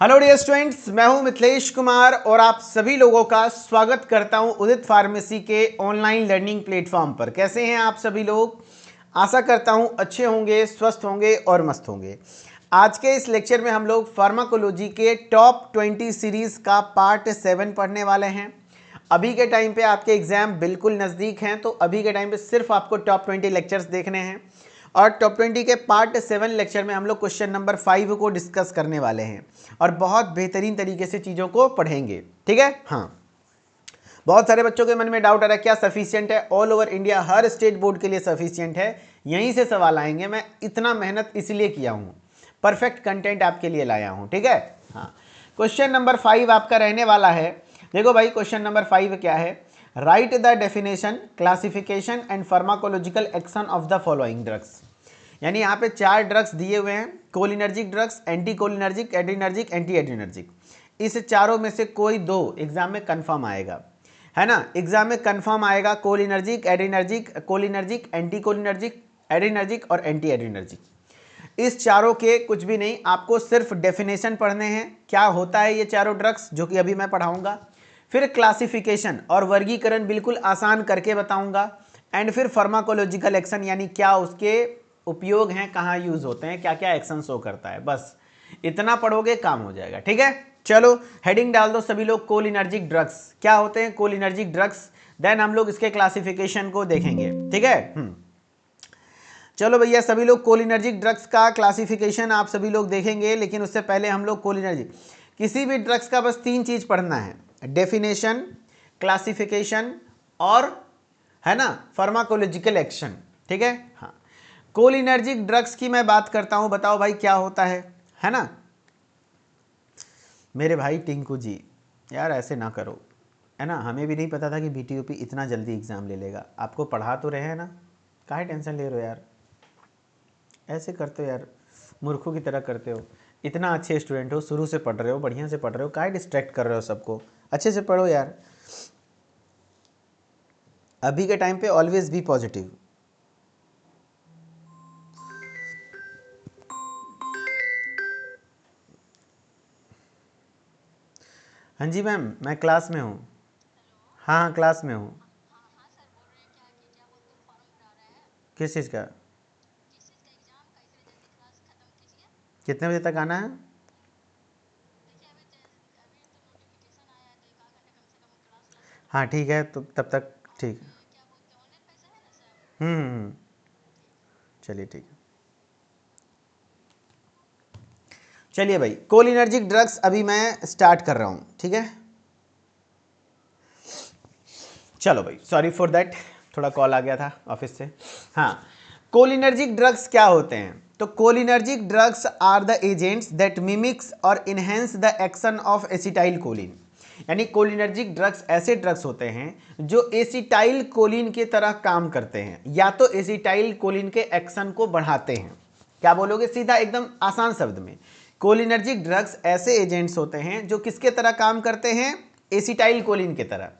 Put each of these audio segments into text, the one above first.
Hello dear students, मैं हूं मिथिलेश कुमार और आप सभी लोगों का स्वागत करता हूं उदित फार्मेसी के ऑनलाइन लर्निंग प्लेटफॉर्म पर। कैसे हैं आप सभी लोग? आशा करता हूं अच्छे होंगे, स्वस्थ होंगे और मस्त होंगे। आज के इस लेक्चर में हम लोग फार्माकोलॉजी के टॉप 20 सीरीज का पार्ट 7 पढ़ने वाले हैं। अभी के टाइम पे आपके एग्जाम बिल्कुल नज़दीक हैं, तो अभी के टाइम पे सिर्फ आपको टॉप 20 लेक्चर्स देखने हैं और टॉप 20 के पार्ट 7 लेक्चर में हम लोग क्वेश्चन नंबर 5 को डिस्कस करने वाले हैं और बहुत बेहतरीन तरीके से चीज़ों को पढ़ेंगे। ठीक है? हाँ, बहुत सारे बच्चों के मन में डाउट आ रहा है क्या सफिशिएंट है? ऑल ओवर इंडिया हर स्टेट बोर्ड के लिए सफिशिएंट है। यहीं से सवाल आएंगे। मैं इतना मेहनत इसलिए किया हूँ, परफेक्ट कंटेंट आपके लिए लाया हूँ। ठीक है? हाँ, क्वेश्चन नंबर 5 आपका रहने वाला है। देखो भाई, क्वेश्चन नंबर 5 क्या है? Right the definition, classification and pharmacological action of the following drugs. यानी यहाँ पे 4 ड्रग्स दिए हुए हैं, cholinergic drugs, anti cholinergic, adrenergic, anti adrenergic. इस चारों में से कोई दो एग्जाम में कंफर्म आएगा, है ना? एग्जाम में कंफर्म आएगा cholinergic, adrenergic, cholinergic, anti cholinergic, adrenergic और एंटी एड्रीनर्जिक। इस चारों के कुछ भी नहीं, आपको सिर्फ डेफिनेशन पढ़ने हैं, क्या होता है ये चारों ड्रग्स, जो कि अभी मैं पढ़ाऊंगा। फिर क्लासिफिकेशन और वर्गीकरण बिल्कुल आसान करके बताऊंगा। एंड फिर फार्माकोलॉजिकल एक्शन, यानी क्या उसके उपयोग हैं, कहाँ यूज होते हैं, क्या क्या एक्शन शो करता है। बस इतना पढ़ोगे काम हो जाएगा। ठीक है? चलो हेडिंग डाल दो सभी लोग, कोलिनर्जिक ड्रग्स। क्या होते हैं कोलिनर्जिक ड्रग्स? देन हम लोग इसके क्लासिफिकेशन को देखेंगे। ठीक है? चलो भैया, सभी लोग कोलिनर्जिक ड्रग्स का क्लासिफिकेशन आप सभी लोग देखेंगे, लेकिन उससे पहले हम लोग कोलिनर्जिक किसी भी ड्रग्स का बस 3 चीज पढ़ना है, डेफिनेशन, क्लासिफिकेशन और, है ना, फार्माकोलॉजिकल एक्शन। ठीक है? हाँ, कोलिनर्जिक ड्रग्स की मैं बात करता हूं, बताओ भाई क्या होता है ना? मेरे भाई टिंकू जी, यार ऐसे ना करो, है ना? हमें भी नहीं पता था कि बीटीयूपी इतना जल्दी एग्जाम ले लेगा। आपको पढ़ा तो रहे हैं ना, काहे टेंशन ले रहे हो यार? ऐसे करते हो यार, मूर्खों की तरह करते हो। इतना अच्छे स्टूडेंट हो, शुरू से पढ़ रहे हो, बढ़िया से पढ़ रहे हो, काहे डिस्ट्रैक्ट कर रहे हो सबको? अच्छे से पढ़ो यार। अभी के टाइम पे ऑलवेज बी पॉजिटिव। हाँ जी मैम, मैं क्लास में हूँ। हाँ हाँ, क्लास में हूँ। किस चीज़ का? कितने बजे तक आना है? हाँ ठीक है, तो तब तक ठीक है। चलिए ठीक है। चलिए भाई, कोलिनर्जिक ड्रग्स अभी मैं स्टार्ट कर रहा हूँ। ठीक है? चलो भाई, सॉरी फॉर दैट, थोड़ा कॉल आ गया था ऑफिस से। हाँ, कोलिनर्जिक ड्रग्स क्या होते हैं? तो cholinergic drugs are the agents that mimics और enhance the action of acetyl choline. यानी कोलिनर्जिक ड्रग्स ऐसे ड्रग्स होते हैं जो एसिटाइल कोलिन की तरह काम करते हैं, या तो एसिटाइल कोलिन के एक्शन को बढ़ाते हैं। क्या बोलोगे? सीधा एकदम आसान शब्द में, कोलिनर्जिक ड्रग्स ऐसे एजेंट्स होते हैं जो किसके तरह काम करते हैं? एसिटाइल कोलिन की तरह,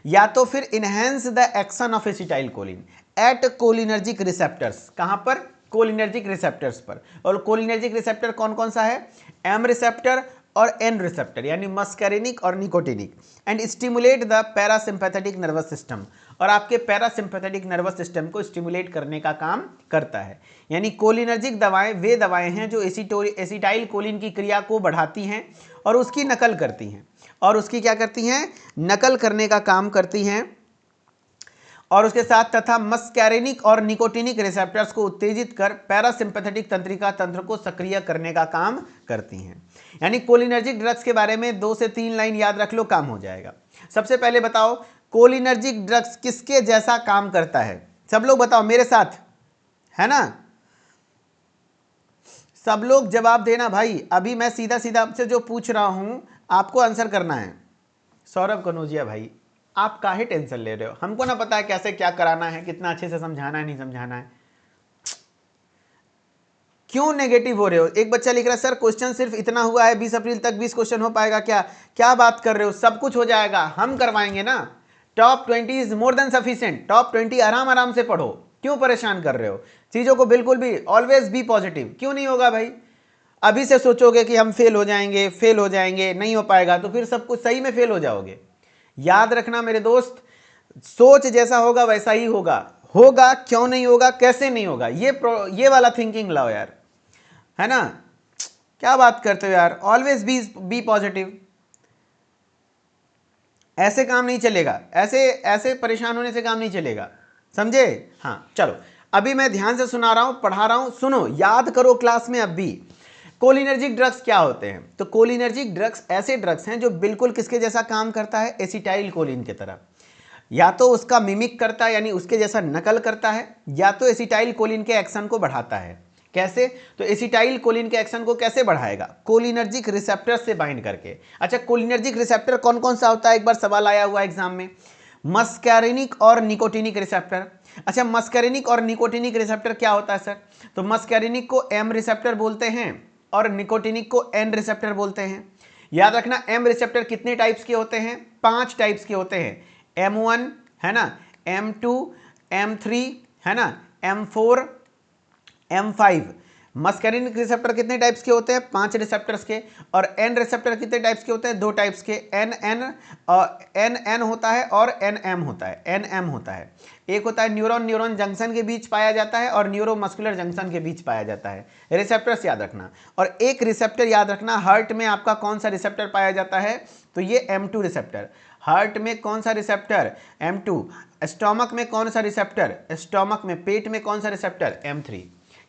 या तो फिर enhance the action of acetyl choline at cholinergic receptors. कहां पर? कोलिनर्जिक रिसेप्टर्स पर। और कोलिनर्जिक रिसेप्टर कौन कौन सा है? एम रिसेप्टर और एन रिसेप्टर, यानी मस्कैरिनिक और nicotinic. And stimulate the parasympathetic nervous system, और आपके पैरासिम्पैथेटिक नर्वस सिस्टम को स्टिमुलेट करने का काम करता है। यानी कोलिनर्जिक दवाएं वे दवाएं हैं जो एसिटाइल कोलिन की क्रिया को बढ़ाती हैं और उसकी नकल करती हैं, और उसकी क्या करती हैं? नकल करने का काम करती हैं। और उसके साथ तथा मस्कैरिनिक और निकोटिनिक रिसेप्टर्स को उत्तेजित कर पैरासिम्पैथेटिक तंत्रिका तंत्र को सक्रिय करने का काम करती हैं। यानी कोलिनर्जिक ड्रग्स के बारे में 2 से 3 लाइन याद रख लो, काम हो जाएगा। सबसे पहले बताओ, कोलिनर्जिक ड्रग्स किसके जैसा काम करता है? सब लोग बताओ मेरे साथ, है ना? सब लोग जवाब देना भाई। अभी मैं सीधा सीधा आपसे जो पूछ रहा हूं आपको आंसर करना है। सौरभ कनौजिया भाई, आप काहे टेंशन ले रहे हो? हमको ना पता है कैसे क्या कराना है, कितना अच्छे से समझाना है, नहीं समझाना है। क्यों नेगेटिव हो रहे हो? एक बच्चा लिख रहा है सर क्वेश्चन सिर्फ इतना हुआ है, 20 अप्रैल तक 20 क्वेश्चन हो पाएगा क्या? क्या बात कर रहे हो? सब कुछ हो जाएगा, हम करवाएंगे ना। Top 20 is more than sufficient. Top 20 आराम आराम से पढ़ो, क्यों परेशान कर रहे हो? चीजों को बिल्कुल भी ऑलवेज बी पॉजिटिव। क्यों नहीं होगा भाई? अभी से सोचोगे कि हम फेल हो जाएंगे, फेल हो जाएंगे, नहीं हो पाएगा, तो फिर सब कुछ सही में फेल हो जाओगे। याद रखना मेरे दोस्त, सोच जैसा होगा वैसा ही होगा। होगा, क्यों नहीं होगा, कैसे नहीं होगा, ये वाला थिंकिंग लाओ यार, है ना। क्या बात करते हो यार, ऑलवेज बी पॉजिटिव। ऐसे काम नहीं चलेगा, ऐसे ऐसे परेशान होने से काम नहीं चलेगा, समझे। हाँ चलो, अभी मैं ध्यान से सुना रहा हूं, पढ़ा रहा हूं, सुनो, याद करो क्लास में। अब भी कोलिनर्जिक ड्रग्स क्या होते हैं? तो कोलिनर्जिक ड्रग्स ऐसे ड्रग्स हैं जो बिल्कुल किसके जैसा काम करता है? एसिटाइल कोलिन की तरह। या तो उसका मिमिक करता है, यानी उसके जैसा नकल करता है, या तो एसिटाइल कोलिन के एक्शन को बढ़ाता है। कैसे? तो एसिटाइल कोलिन के एक्शन को कैसे बढ़ाएगा? कोलिनर्जिक रिसेप्टर से बाइंड करके। अच्छा, कोलिनर्जिक रिसेप्टर कौन कौन सा होता है? एक बार सवाल आया हुआ एग्जाम में, मस्कैरिनिक और निकोटिनिक रिसेप्टर। अच्छा, मस्कैरिनिक और निकोटिनिक रिसेप्टर क्या होता है सर? तो मस्कैरिनिक को एम रिसेप्टर बोलते हैं और निकोटिनिक को एन रिसेप्टर बोलते हैं। याद रखना, एम रिसेप्टर कितने टाइप्स के होते हैं? 5 टाइप्स के होते हैं। M1 है ना, M2, M3 है ना, M4, M5। मस्कैरिनिक रिसेप्टर कितने टाइप्स के होते हैं? 5 रिसेप्टर्स के। और एन रिसेप्टर कितने टाइप्स के होते हैं? 2 टाइप्स के, एन होता है और NM होता है, NM होता है। एक होता है न्यूरॉन न्यूरॉन जंक्शन के बीच पाया जाता है और न्यूरोमस्कुलर जंक्शन के बीच पाया जाता है। रिसेप्टर्स याद रखना। और एक रिसेप्टर याद रखना, हार्ट में आपका कौन सा रिसेप्टर पाया जाता है? तो ये M2 रिसेप्टर। हार्ट में कौन सा रिसेप्टर? M2। स्टोमक में कौन सा रिसेप्टर? स्टोमक में, पेट में कौन सा रिसेप्टर? M3।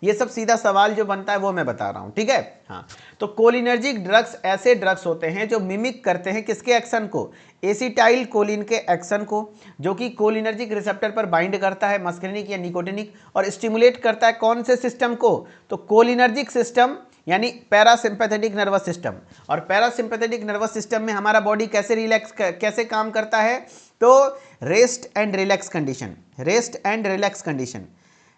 ये सब सीधा सवाल जो बनता है वो मैं बता रहा हूं, ठीक है। हाँ, तो कोलिनर्जिक ड्रग्स ऐसे ड्रग्स होते हैं जो मिमिक करते हैं किसके एक्शन को? एसिटाइल कोलिन के एक्शन को, जो कि कोलिनर्जिक रिसेप्टर पर बाइंड करता है, मस्कैरिनिक या निकोटिनिक, और स्टिमुलेट करता है कौन से सिस्टम को? तो कोलिनर्जिक सिस्टम, यानी पैरासिम्पैथेटिक नर्वस सिस्टम। और पैरासिम्पैथेटिक नर्वस सिस्टम में हमारा बॉडी कैसे काम करता है? तो rest and relax condition, rest and relax condition,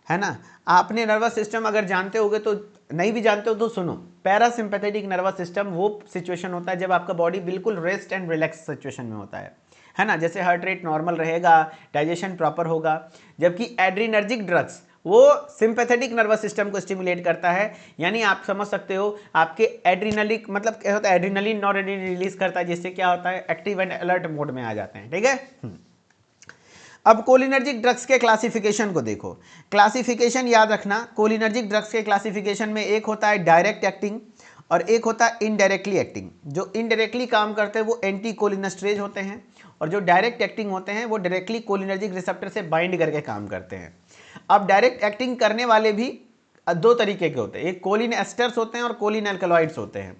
है ना। आपने नर्वस सिस्टम अगर जानते होगे तो, नहीं भी जानते हो तो सुनो, पैरासिम्पैथेटिक नर्वस सिस्टम वो सिचुएशन होता है जब आपका बॉडी बिल्कुल रेस्ट एंड रिलैक्स सिचुएशन में होता है ना। जैसे हार्ट रेट नॉर्मल रहेगा, डाइजेशन प्रॉपर होगा। जबकि एड्रीनर्जिक ड्रग्स वो सिंपैथेटिक नर्वस सिस्टम को स्टिमुलेट करता है, यानी आप समझ सकते हो आपके एड्रीनलिक, मतलब क्या होता है, एड्रीनलिन नॉरएड्रेनालिन रिलीज करता है, जिससे क्या होता है, एक्टिव एंड अलर्ट मोड में आ जाते हैं, ठीक है। अब कोलिनर्जिक ड्रग्स के क्लासिफिकेशन को देखो। क्लासिफिकेशन याद रखना, कोलिनर्जिक ड्रग्स के क्लासिफिकेशन में एक होता है डायरेक्ट एक्टिंग और एक होता है इनडायरेक्टली एक्टिंग। जो इनडायरेक्टली काम करते हैं वो एंटी कोलिनस्ट्रेज होते हैं, और जो डायरेक्ट एक्टिंग होते हैं वो डायरेक्टली कोलिनर्जिक रिसेप्टर से बाइंड करके काम करते हैं। अब डायरेक्ट एक्टिंग करने वाले भी 2 तरीके के होते हैं, एक कोलिन एस्टर्स होते हैं और कोलिन एल्कलॉइड्स होते हैं।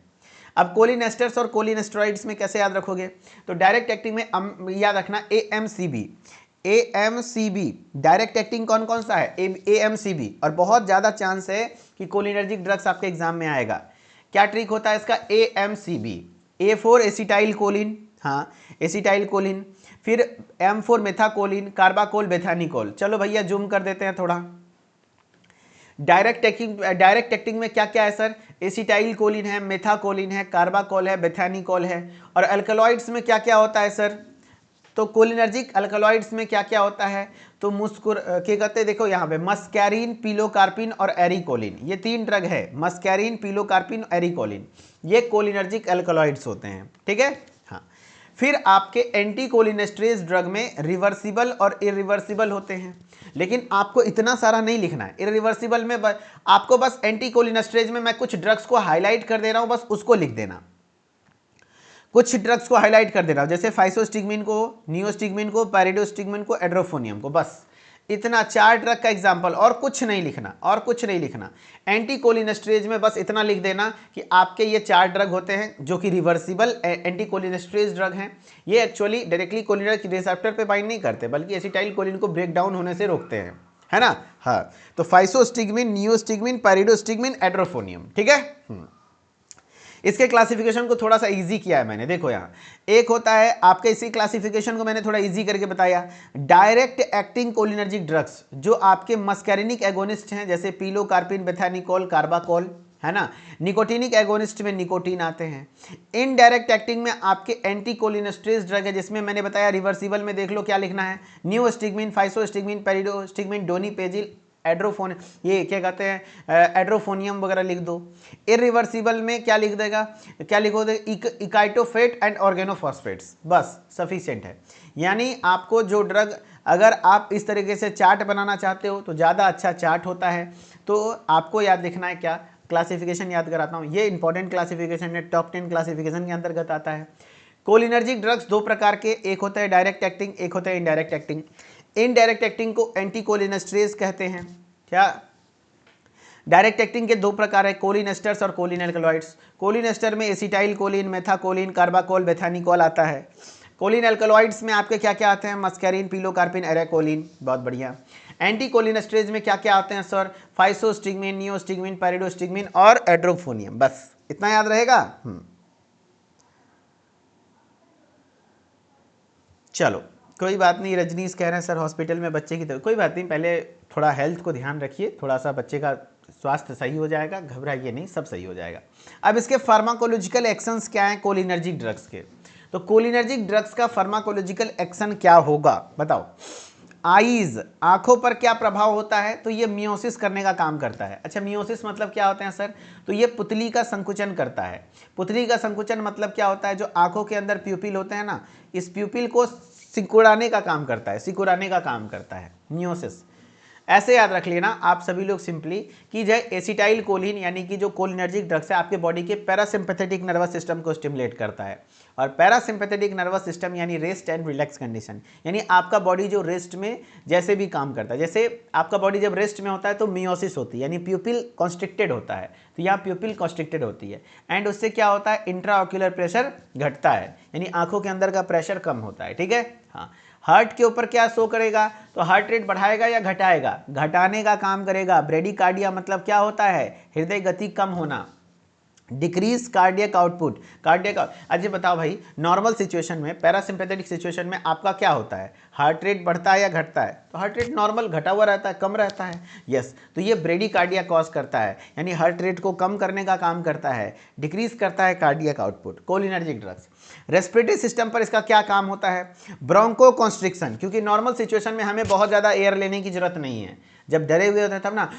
अब कोलिन एस्टर्स और कोलिन स्टेरॉइड्स में कैसे याद रखोगे? तो डायरेक्ट एक्टिंग में याद रखना AMCB डायरेक्ट एक्टिंग कौन कौन सा है? AMCB। और बहुत ज़्यादा चांस है कि कोलिनर्जिक ड्रग्स आपके एग्जाम में आएगा। क्या ट्रिक होता है इसका? AMCB। A4 एसिटाइल कोलिन, हाँ एसिटाइल कोलिन। फिर M4 मेथाकोलिन, कार्बाकोल, बेथानिकोल। चलो भैया जूम कर देते हैं थोड़ा। डायरेक्ट एक्टिंग में क्या क्या है सर? एसिटाइल कोलिन है, मेथाकोलिन है, कार्बाकोल है, बेथानिकोल है। और अल्कलॉइड्स में क्या क्या होता है सर? तो कोलिनर्जिक अल्कलॉइड्स में क्या क्या होता है? तो क्या कहते हैं, देखो यहाँ पे मस्कैरिन, पिलोकार्पिन और एरिकोलिन, ये 3 ड्रग है, मस्कैरिन, पिलोकार्पिन, एरिकोलिन, ये कोलिनर्जिक अल्कलॉइड्स होते हैं, ठीक है। हाँ, फिर आपके एंटी कोलिनेस्ट्रेज ड्रग में रिवर्सिबल और इरिवर्सिबल होते हैं, लेकिन आपको इतना सारा नहीं लिखना है। इरिवर्सिबल में आपको बस एंटी कोलिनेस्ट्रेज में मैं कुछ ड्रग्स को हाईलाइट कर दे रहा हूं, बस उसको लिख देना। कुछ ड्रग्स को हाईलाइट कर दे रहा हूं, जैसे फाइसोस्टिग्मिन को, नियोस्टिग्मिन को, पैरिडोस्टिग्मिन को, एड्रोफोनियम को, बस इतना 4 ड्रग का एग्जाम्पल, और कुछ नहीं लिखना, और कुछ नहीं लिखना। एंटी कोलिनेस्ट्रेज में बस इतना लिख देना कि आपके ये 4 ड्रग होते हैं जो कि रिवर्सिबल एंटी कोलिनेस्ट्रेज ड्रग हैं। ये एक्चुअली डायरेक्टली कोलिनर्जिक रिसेप्टर पे बाइंड नहीं करते, बल्कि एसिटाइल कोलिन को ब्रेक डाउन होने से रोकते हैं, है ना। हाँ, तो फाइसोस्टिग्मिन, नियोस्टिग्मिन, पैरिडोस्टिग्मिन, एड्रोफोनियम, ठीक है। इसके क्लासिफिकेशन को थोड़ा सा इजी किया है मैंने, देखो यहाँ एक होता है आपके, इसी क्लासिफिकेशन को मैंने थोड़ा इजी करके बताया, डायरेक्ट एक्टिंग कोलिनर्जिक ड्रग्स जो आपके मस्कैरिनिक एगोनिस्ट हैं, जैसे पिलोकार्पिन, बेथानिकोल, कार्बाकोल, है ना। निकोटिनिक एगोनिस्ट में निकोटीन आते हैं। इनडायरेक्ट एक्टिंग में आपके एंटी कोलिनेस्ट्रेज ड्रग है, जिसमें मैंने बताया रिवर्सिबल में देख लो क्या लिखना है, नियोस्टिग्मिन, फाइसोस्टिग्मिन, पेरिडोस्टिग्मिन, डोनिपेजिल, एड्रोफोन, ये क्या कहते हैं, एड्रोफोनियम वगैरह लिख दो। इरिवर्सिबल में क्या लिख देगा, क्या लिखोगे, इकाइटोफेट एंड ऑर्गेनोफॉस्फेट्स, बस सफिशिएंट है। यानी आपको जो ड्रग, अगर आप इस तरीके से चार्ट बनाना चाहते हो तो ज़्यादा अच्छा चार्ट होता है। तो आपको याद लिखना है क्या, क्लासिफिकेशन याद कराता हूँ, ये इंपॉर्टेंट क्लासिफिकेशन है, टॉप 10 क्लासिफिकेशन के अंतर्गत आता है। कोलिनर्जिक ड्रग्स दो प्रकार के, एक होता है डायरेक्ट एक्टिंग, एक होता है इनडायरेक्ट एक्टिंग। इनडायरेक्ट एक्टिंग को एंटीकोलिनेस्टरेज कहते हैं। क्या, डायरेक्ट एक्टिंग के दो प्रकार है, कोलिनेस्टर्स और कोलिन एल्कलॉइड्स। कोलिनेस्टर में acetyl choline, methacholine, carbachol, bethanechol आता है। कोलिन एल्कलॉइड्स में आपके क्या क्या आते हैं, मस्कैरिन, पिलोकार्पिन, एरेकोलिन, बहुत बढ़िया। एंटी कोलिनेस्टरेज में क्या क्या आते हैं सर, फाइसोस्टिग्मिन, नियोस्टिग्मिन, पैरिडोस्टिग्मिन और एड्रोफोनियम, बस इतना याद रहेगा। चलो कोई बात नहीं, रजनीश कह रहे हैं सर हॉस्पिटल में बच्चे की तरह, कोई बात नहीं, पहले थोड़ा हेल्थ को ध्यान रखिए, थोड़ा सा बच्चे का स्वास्थ्य सही हो जाएगा, घबराइए नहीं, सब सही हो जाएगा। अब इसके फार्माकोलॉजिकल एक्शंस क्या हैं कोलिनर्जिक ड्रग्स के, तो कोलिनर्जिक ड्रग्स का फार्माकोलॉजिकल एक्शन क्या होगा बताओ। आईज, आंखों पर क्या प्रभाव होता है, तो ये मियोसिस करने का काम करता है। अच्छा, मियोसिस मतलब क्या होता है सर, तो ये पुतली का संकुचन करता है। पुतली का संकुचन मतलब क्या होता है, जो आंखों के अंदर प्यूपिल होते हैं ना, इस प्यूपिल को सिकुड़ाने का काम करता है, सिकुड़ाने का काम करता है मियोसिस। ऐसे याद रख लेना आप सभी लोग सिंपली कि जो एसिटाइल कोलिन यानी कि जो कोलिनर्जिक ड्रग्स है आपके बॉडी के पैरासिम्पैथेटिक नर्वस सिस्टम को स्टिमुलेट करता है। और पैरासिम्पैथेटिक नर्वस सिस्टम यानी रेस्ट एंड रिलैक्स कंडीशन, यानी आपका बॉडी जो रेस्ट में जैसे भी काम करता है, जैसे आपका बॉडी जब रेस्ट में होता है तो मियोसिस होती है, यानी प्यूपिल कॉन्स्ट्रिक्टेड होता है, तो यहाँ प्यूपिल कॉन्स्ट्रिक्टेड होती है एंड उससे क्या होता है, इंट्राऑक्यूलर प्रेशर घटता है, यानी आंखों के अंदर का प्रेशर कम होता है। ठीक है, हाँ। हार्ट के ऊपर क्या शो करेगा, तो हार्ट रेट बढ़ाएगा या घटाएगा, घटाने का काम करेगा। ब्रेडिकार्डिया मतलब क्या होता है, हृदय गति कम होना। डिक्रीज कार्डियक आउटपुट, कार्डियक, अच्छा बताओ भाई, नॉर्मल सिचुएशन में, पैरासिम्पैथेटिक सिचुएशन में आपका क्या होता है, हार्ट रेट बढ़ता है या घटता है, तो हार्ट रेट नॉर्मल घटा हुआ रहता है, कम रहता है। यस, तो ये ब्रेडिकार्डिया कॉज करता है, यानी हार्ट रेट को कम करने का काम करता है, डिक्रीज करता है cardiac output, cholinergic drugs. Respiratory system पर इसका क्या काम होता है, ब्रोंको कॉन्स्ट्रिक्शन, क्योंकि नॉर्मल सिचुएशन में हमें बहुत ज़्यादा एयर लेने की जरूरत नहीं है, जब डरे हुए होते हैं तब ना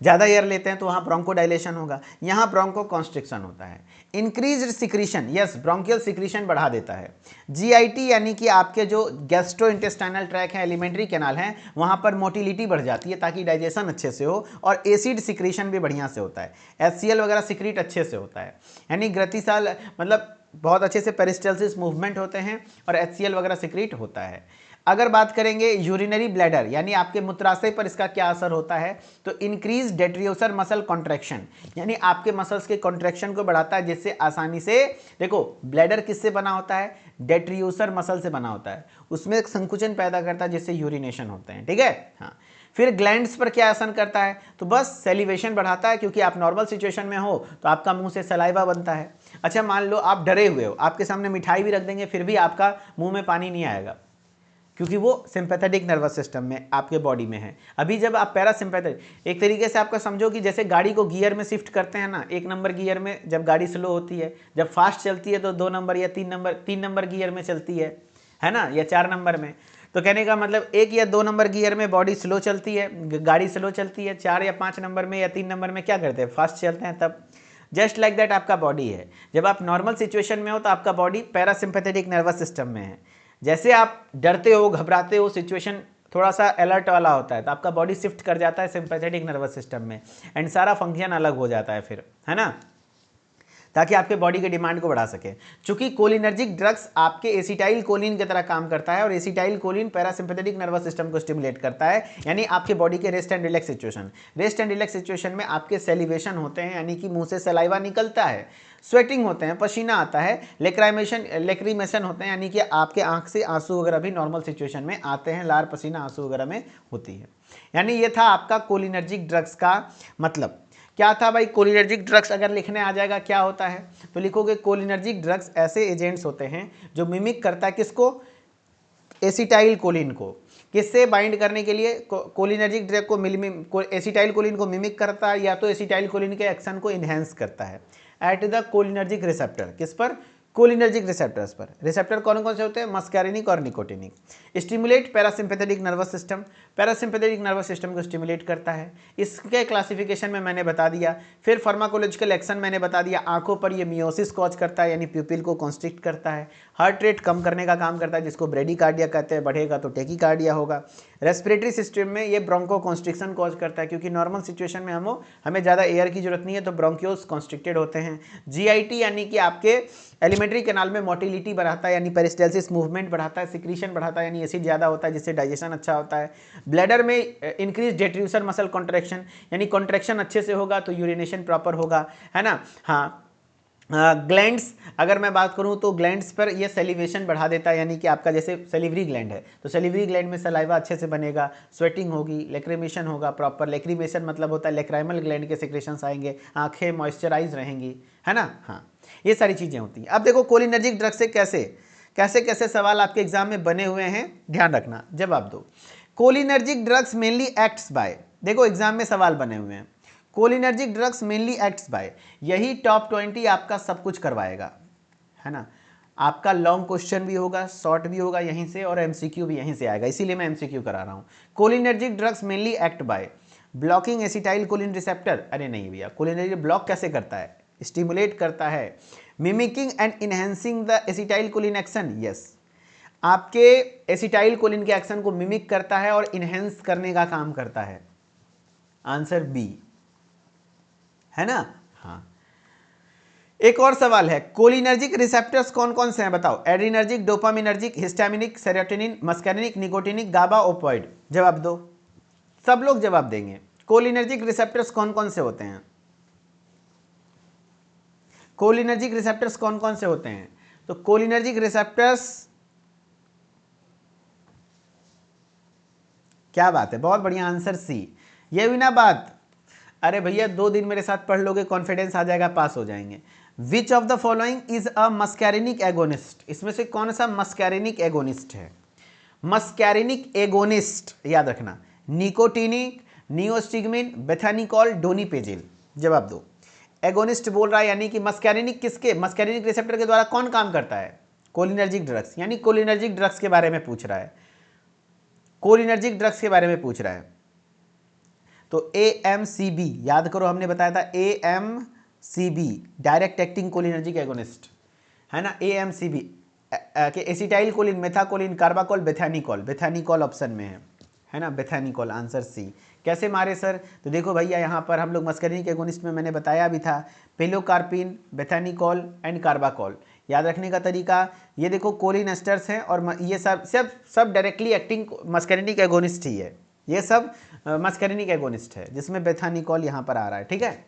ज़्यादा एयर लेते हैं तो वहाँ ब्रोंको डायलेशन होगा, यहाँ ब्रोंको कॉन्स्ट्रिक्शन होता है। Increased secretion, yes, bronchial secretion बढ़ा देता है। जीआईटी यानी कि आपके जो गैस्ट्रो इंटेस्टाइनल ट्रैक है, एलिमेंट्री कैनाल है, वहाँ पर मोटिलिटी बढ़ जाती है ताकि डाइजेशन अच्छे से हो, और एसिड सिक्रीशन भी बढ़िया से होता है, HCl वगैरह सिक्रीट अच्छे से होता है, यानी गतिशील मतलब बहुत अच्छे से पेरिस्टल्सिस मूवमेंट होते हैं और HCl वगैरह सिक्रीट होता है। अगर बात करेंगे यूरिनरी ब्लैडर यानी आपके मूत्राशय पर इसका क्या असर होता है, तो इंक्रीज डेट्रियोसर मसल कॉन्ट्रैक्शन, यानी आपके मसल्स के कॉन्ट्रैक्शन को बढ़ाता है, जिससे आसानी से, देखो ब्लैडर किससे बना होता है, डेट्रियोसर मसल से बना होता है, उसमें एक संकुचन पैदा करता है जिससे यूरिनेशन होते हैं। ठीक है, हाँ। फिर ग्लैंड्स पर क्या असर करता है, तो बस सेलिवेशन बढ़ाता है, क्योंकि आप नॉर्मल सिचुएशन में हो तो आपका मुंह से सलाइवा बनता है। अच्छा मान लो आप डरे हुए हो, आपके सामने मिठाई भी रख देंगे फिर भी आपका मुंह में पानी नहीं आएगा, क्योंकि वो सिंपैथेटिक नर्वस सिस्टम में आपके बॉडी में है। अभी जब आप पैरासिम्पैथेटिक, एक तरीके से आपका समझो कि जैसे गाड़ी को गियर में शिफ्ट करते हैं ना, 1 नंबर गियर में जब गाड़ी स्लो होती है, जब फास्ट चलती है तो 2 नंबर या 3 नंबर गियर में चलती है ना, या 4 नंबर में। तो कहने का मतलब 1 या 2 नंबर गियर में बॉडी स्लो चलती है, गाड़ी स्लो चलती है, 4 या 5 नंबर में या 3 नंबर में क्या करते हैं, फास्ट चलते हैं। तब जस्ट लाइक दैट आपका बॉडी है, जब आप नॉर्मल सिचुएशन में हो तो आपका बॉडी पैरासिम्पैथेटिक नर्वस सिस्टम में है। जैसे आप डरते हो, घबराते हो, सिचुएशन थोड़ा सा अलर्ट वाला होता है, तो आपका बॉडी शिफ्ट कर जाता है सिंपैथेटिक नर्वस सिस्टम में एंड सारा फंक्शन अलग हो जाता है फिर, है ना, ताकि आपके बॉडी के डिमांड को बढ़ा सके। चूंकि कोलिनर्जिक ड्रग्स आपके एसिटाइल कोलिन की तरह काम करता है और acetyl choline parasympathetic nervous system को स्टिमुलेट करता है, यानी आपके बॉडी के रेस्ट एंड रिलैक्स सिचुएशन में आपके सेलिवेशन होते हैं, यानी कि मुंह से सलाइवा निकलता है, स्वेटिंग होते हैं, पसीना आता है, लेक्रीमेशन होते हैं, यानी कि आपके आंख से आंसू वगैरह भी नॉर्मल सिचुएशन में आते हैं, लार पसीना आंसू वगैरह में होती है। यानी ये था आपका कोलिनर्जिक ड्रग्स का मतलब। क्या था भाई, कोलिनर्जिक ड्रग्स अगर लिखने आ जाएगा क्या होता है, तो लिखोगे कोलिनर्जिक ड्रग्स ऐसे एजेंट्स होते हैं जो मिमिक करता है किसको, एसिटाइल कोलिन को, किससे बाइंड करने के लिए, कोलिनर्जिक ड्रग को एसिटाइल कोलिन को मिमिक करता है, या तो एसिटाइल कोलिन के एक्शन को इन्हेंस करता है एट द कोलिनर्जिक रिसेप्टर, किस पर, कोलिनर्जिक रिसेप्टर्स पर। रिसेप्टर कौन कौन से होते हैं? मस्कैरिनिक और nicotinic. Stimulate parasympathetic nervous system, parasympathetic nervous system को स्टिमुलेट करता है। इसके क्लासिफिकेशन में मैंने बता दिया। फिर फार्माकोलॉजिकल एक्शन मैंने बता दिया। आंखों पर ये मियोसिस कॉज करता है, यानी प्यूपिल को कॉन्स्ट्रिक्ट करता है। हार्ट रेट कम करने का काम करता है, जिसको ब्रेडिकार्डिया कहते हैं, बढ़ेगा तो टेकिकार्डिया होगा। रेस्पिरेटरी सिस्टम में ये ब्रोंको कॉन्स्ट्रिक्शन कॉज करता है, क्योंकि नॉर्मल सिचुएशन में हमें ज़्यादा एयर की जरूरत नहीं है, तो ब्रोंक्योल्स कॉन्स्ट्रिक्टेड होते हैं। जीआईटी यानी कि आपके एलिमेंट्री कैनाल में मोटिलिटी बढ़ाता है, यानी पेरिस्टाल्सिस मूवमेंट बढ़ाता है। सिक्रीशन बढ़ाता है, यानी एसिड ज़्यादा होता है, जिससे डाइजेशन अच्छा होता है। ब्लैडर में इंक्रीज डेट्रूसर मसल कॉन्ट्रैक्शन, यानी कॉन्ट्रैक्शन अच्छे से होगा तो यूरिनेशन प्रॉपर होगा, है ना। हाँ, ग्लैंड्स अगर मैं बात करूं तो ग्लैंड्स पर ये सेलिवेशन बढ़ा देता है, यानी कि आपका जैसे सेलिवरी ग्लैंड है तो सेलिवरी ग्लैंड में सलाइवा अच्छे से बनेगा, स्वेटिंग होगी, लेक्रिमेशन होगा प्रॉपर। लेक्रिमेशन मतलब होता है लेक्राइमल ग्लैंड के सेक्रेशंस आएंगे, आंखें मॉइस्चराइज रहेंगी, है ना। हाँ, ये सारी चीज़ें होती हैं। अब देखो कोलिनर्जिक ड्रग से कैसे कैसे कैसे सवाल आपके एग्जाम में बने हुए हैं, ध्यान रखना, जवाब दो। Cholinergic drugs mainly acts by, देखो एग्जाम में सवाल बने हुए हैं, cholinergic drugs mainly acts by, यही टॉप 20 आपका सब कुछ करवाएगा, है ना। आपका लॉन्ग क्वेश्चन भी होगा, शॉर्ट भी होगा यहीं से, और एमसीक्यू भी यहीं से आएगा, इसीलिए मैं एमसीक्यू करा रहा हूं। Cholinergic drugs mainly act by blocking acetyl choline receptor, अरे नहीं भैया, कोलिनर्जिक ब्लॉक कैसे करता है? स्टिमुलेट करता है। Mimicking and enhancing the acetyl choline action, yes, आपके एसिटाइल कोलिन के एक्शन को मिमिक करता है और इनहेंस करने का काम करता है। आंसर बी, है ना। हाँ, एक और सवाल है, कोलिनर्जिक रिसेप्टर्स कौन कौन से हैं बताओ? Adrenergic, dopaminergic, histaminic, serotonin, muscarinic, nicotinic, GABA, opioid, जवाब दो। सब लोग जवाब देंगे। कोलिनर्जिक रिसेप्टर्स कौन कौन से होते हैं? कोलिनर्जिक रिसेप्टर्स कौन कौन से होते हैं? तो कोलिनर्जिक रिसेप्टर्स, क्या बात है, बहुत बढ़िया, आंसर सी। ये भी ना बात, अरे भैया 2 दिन मेरे साथ पढ़ लोगे, कॉन्फिडेंस आ जाएगा, पास हो जाएंगे। विच of the following is a muscarinic agonist, इसमें से कौन सा मस्कैरिनिक एगोनिस्ट है? मस्कैरिनिक एगोनिस्ट याद रखना, निकोटिनिक, नियोस्टिग्मिन, बेथानिकॉल, डोनिपेजिल, जवाब दो। एगोनिस्ट बोल रहा है, यानी कि मस्कैरिनिक किसके, मस्कैरिनिक रिसेप्टर के द्वारा कौन काम करता है? कोलिनर्जिक ड्रग्स, यानी कोलिनर्जिक ड्रग्स के बारे में पूछ रहा है, कोलिनर्जिक ड्रग्स के बारे में पूछ रहा है। तो AMCB याद करो, हमने बताया था AMCB direct acting cholinergic agonist, है ना। AMCB के acetyl choline, methacholine, carbachol, bethanechol, bethanechol option में है ना, बेथानिकॉल, आंसर सी। कैसे मारे सर? तो देखो भैया, यहाँ पर हम लोग मस्कैरिनिक एगोनिस्ट में मैंने बताया भी था, पेलोकार्पिन, बेथानिकॉल एंड कार्बाकोल। याद रखने का तरीका, ये देखो कोलिन एस्टर्स हैं, और ये सब डायरेक्टली एक्टिंग मस्कैरिनिक एगोनिस्ट ही है, ये सब मस्कैरिनिक एगोनिस्ट है, जिसमें बेथानिकॉल यहाँ पर आ रहा है, ठीक है।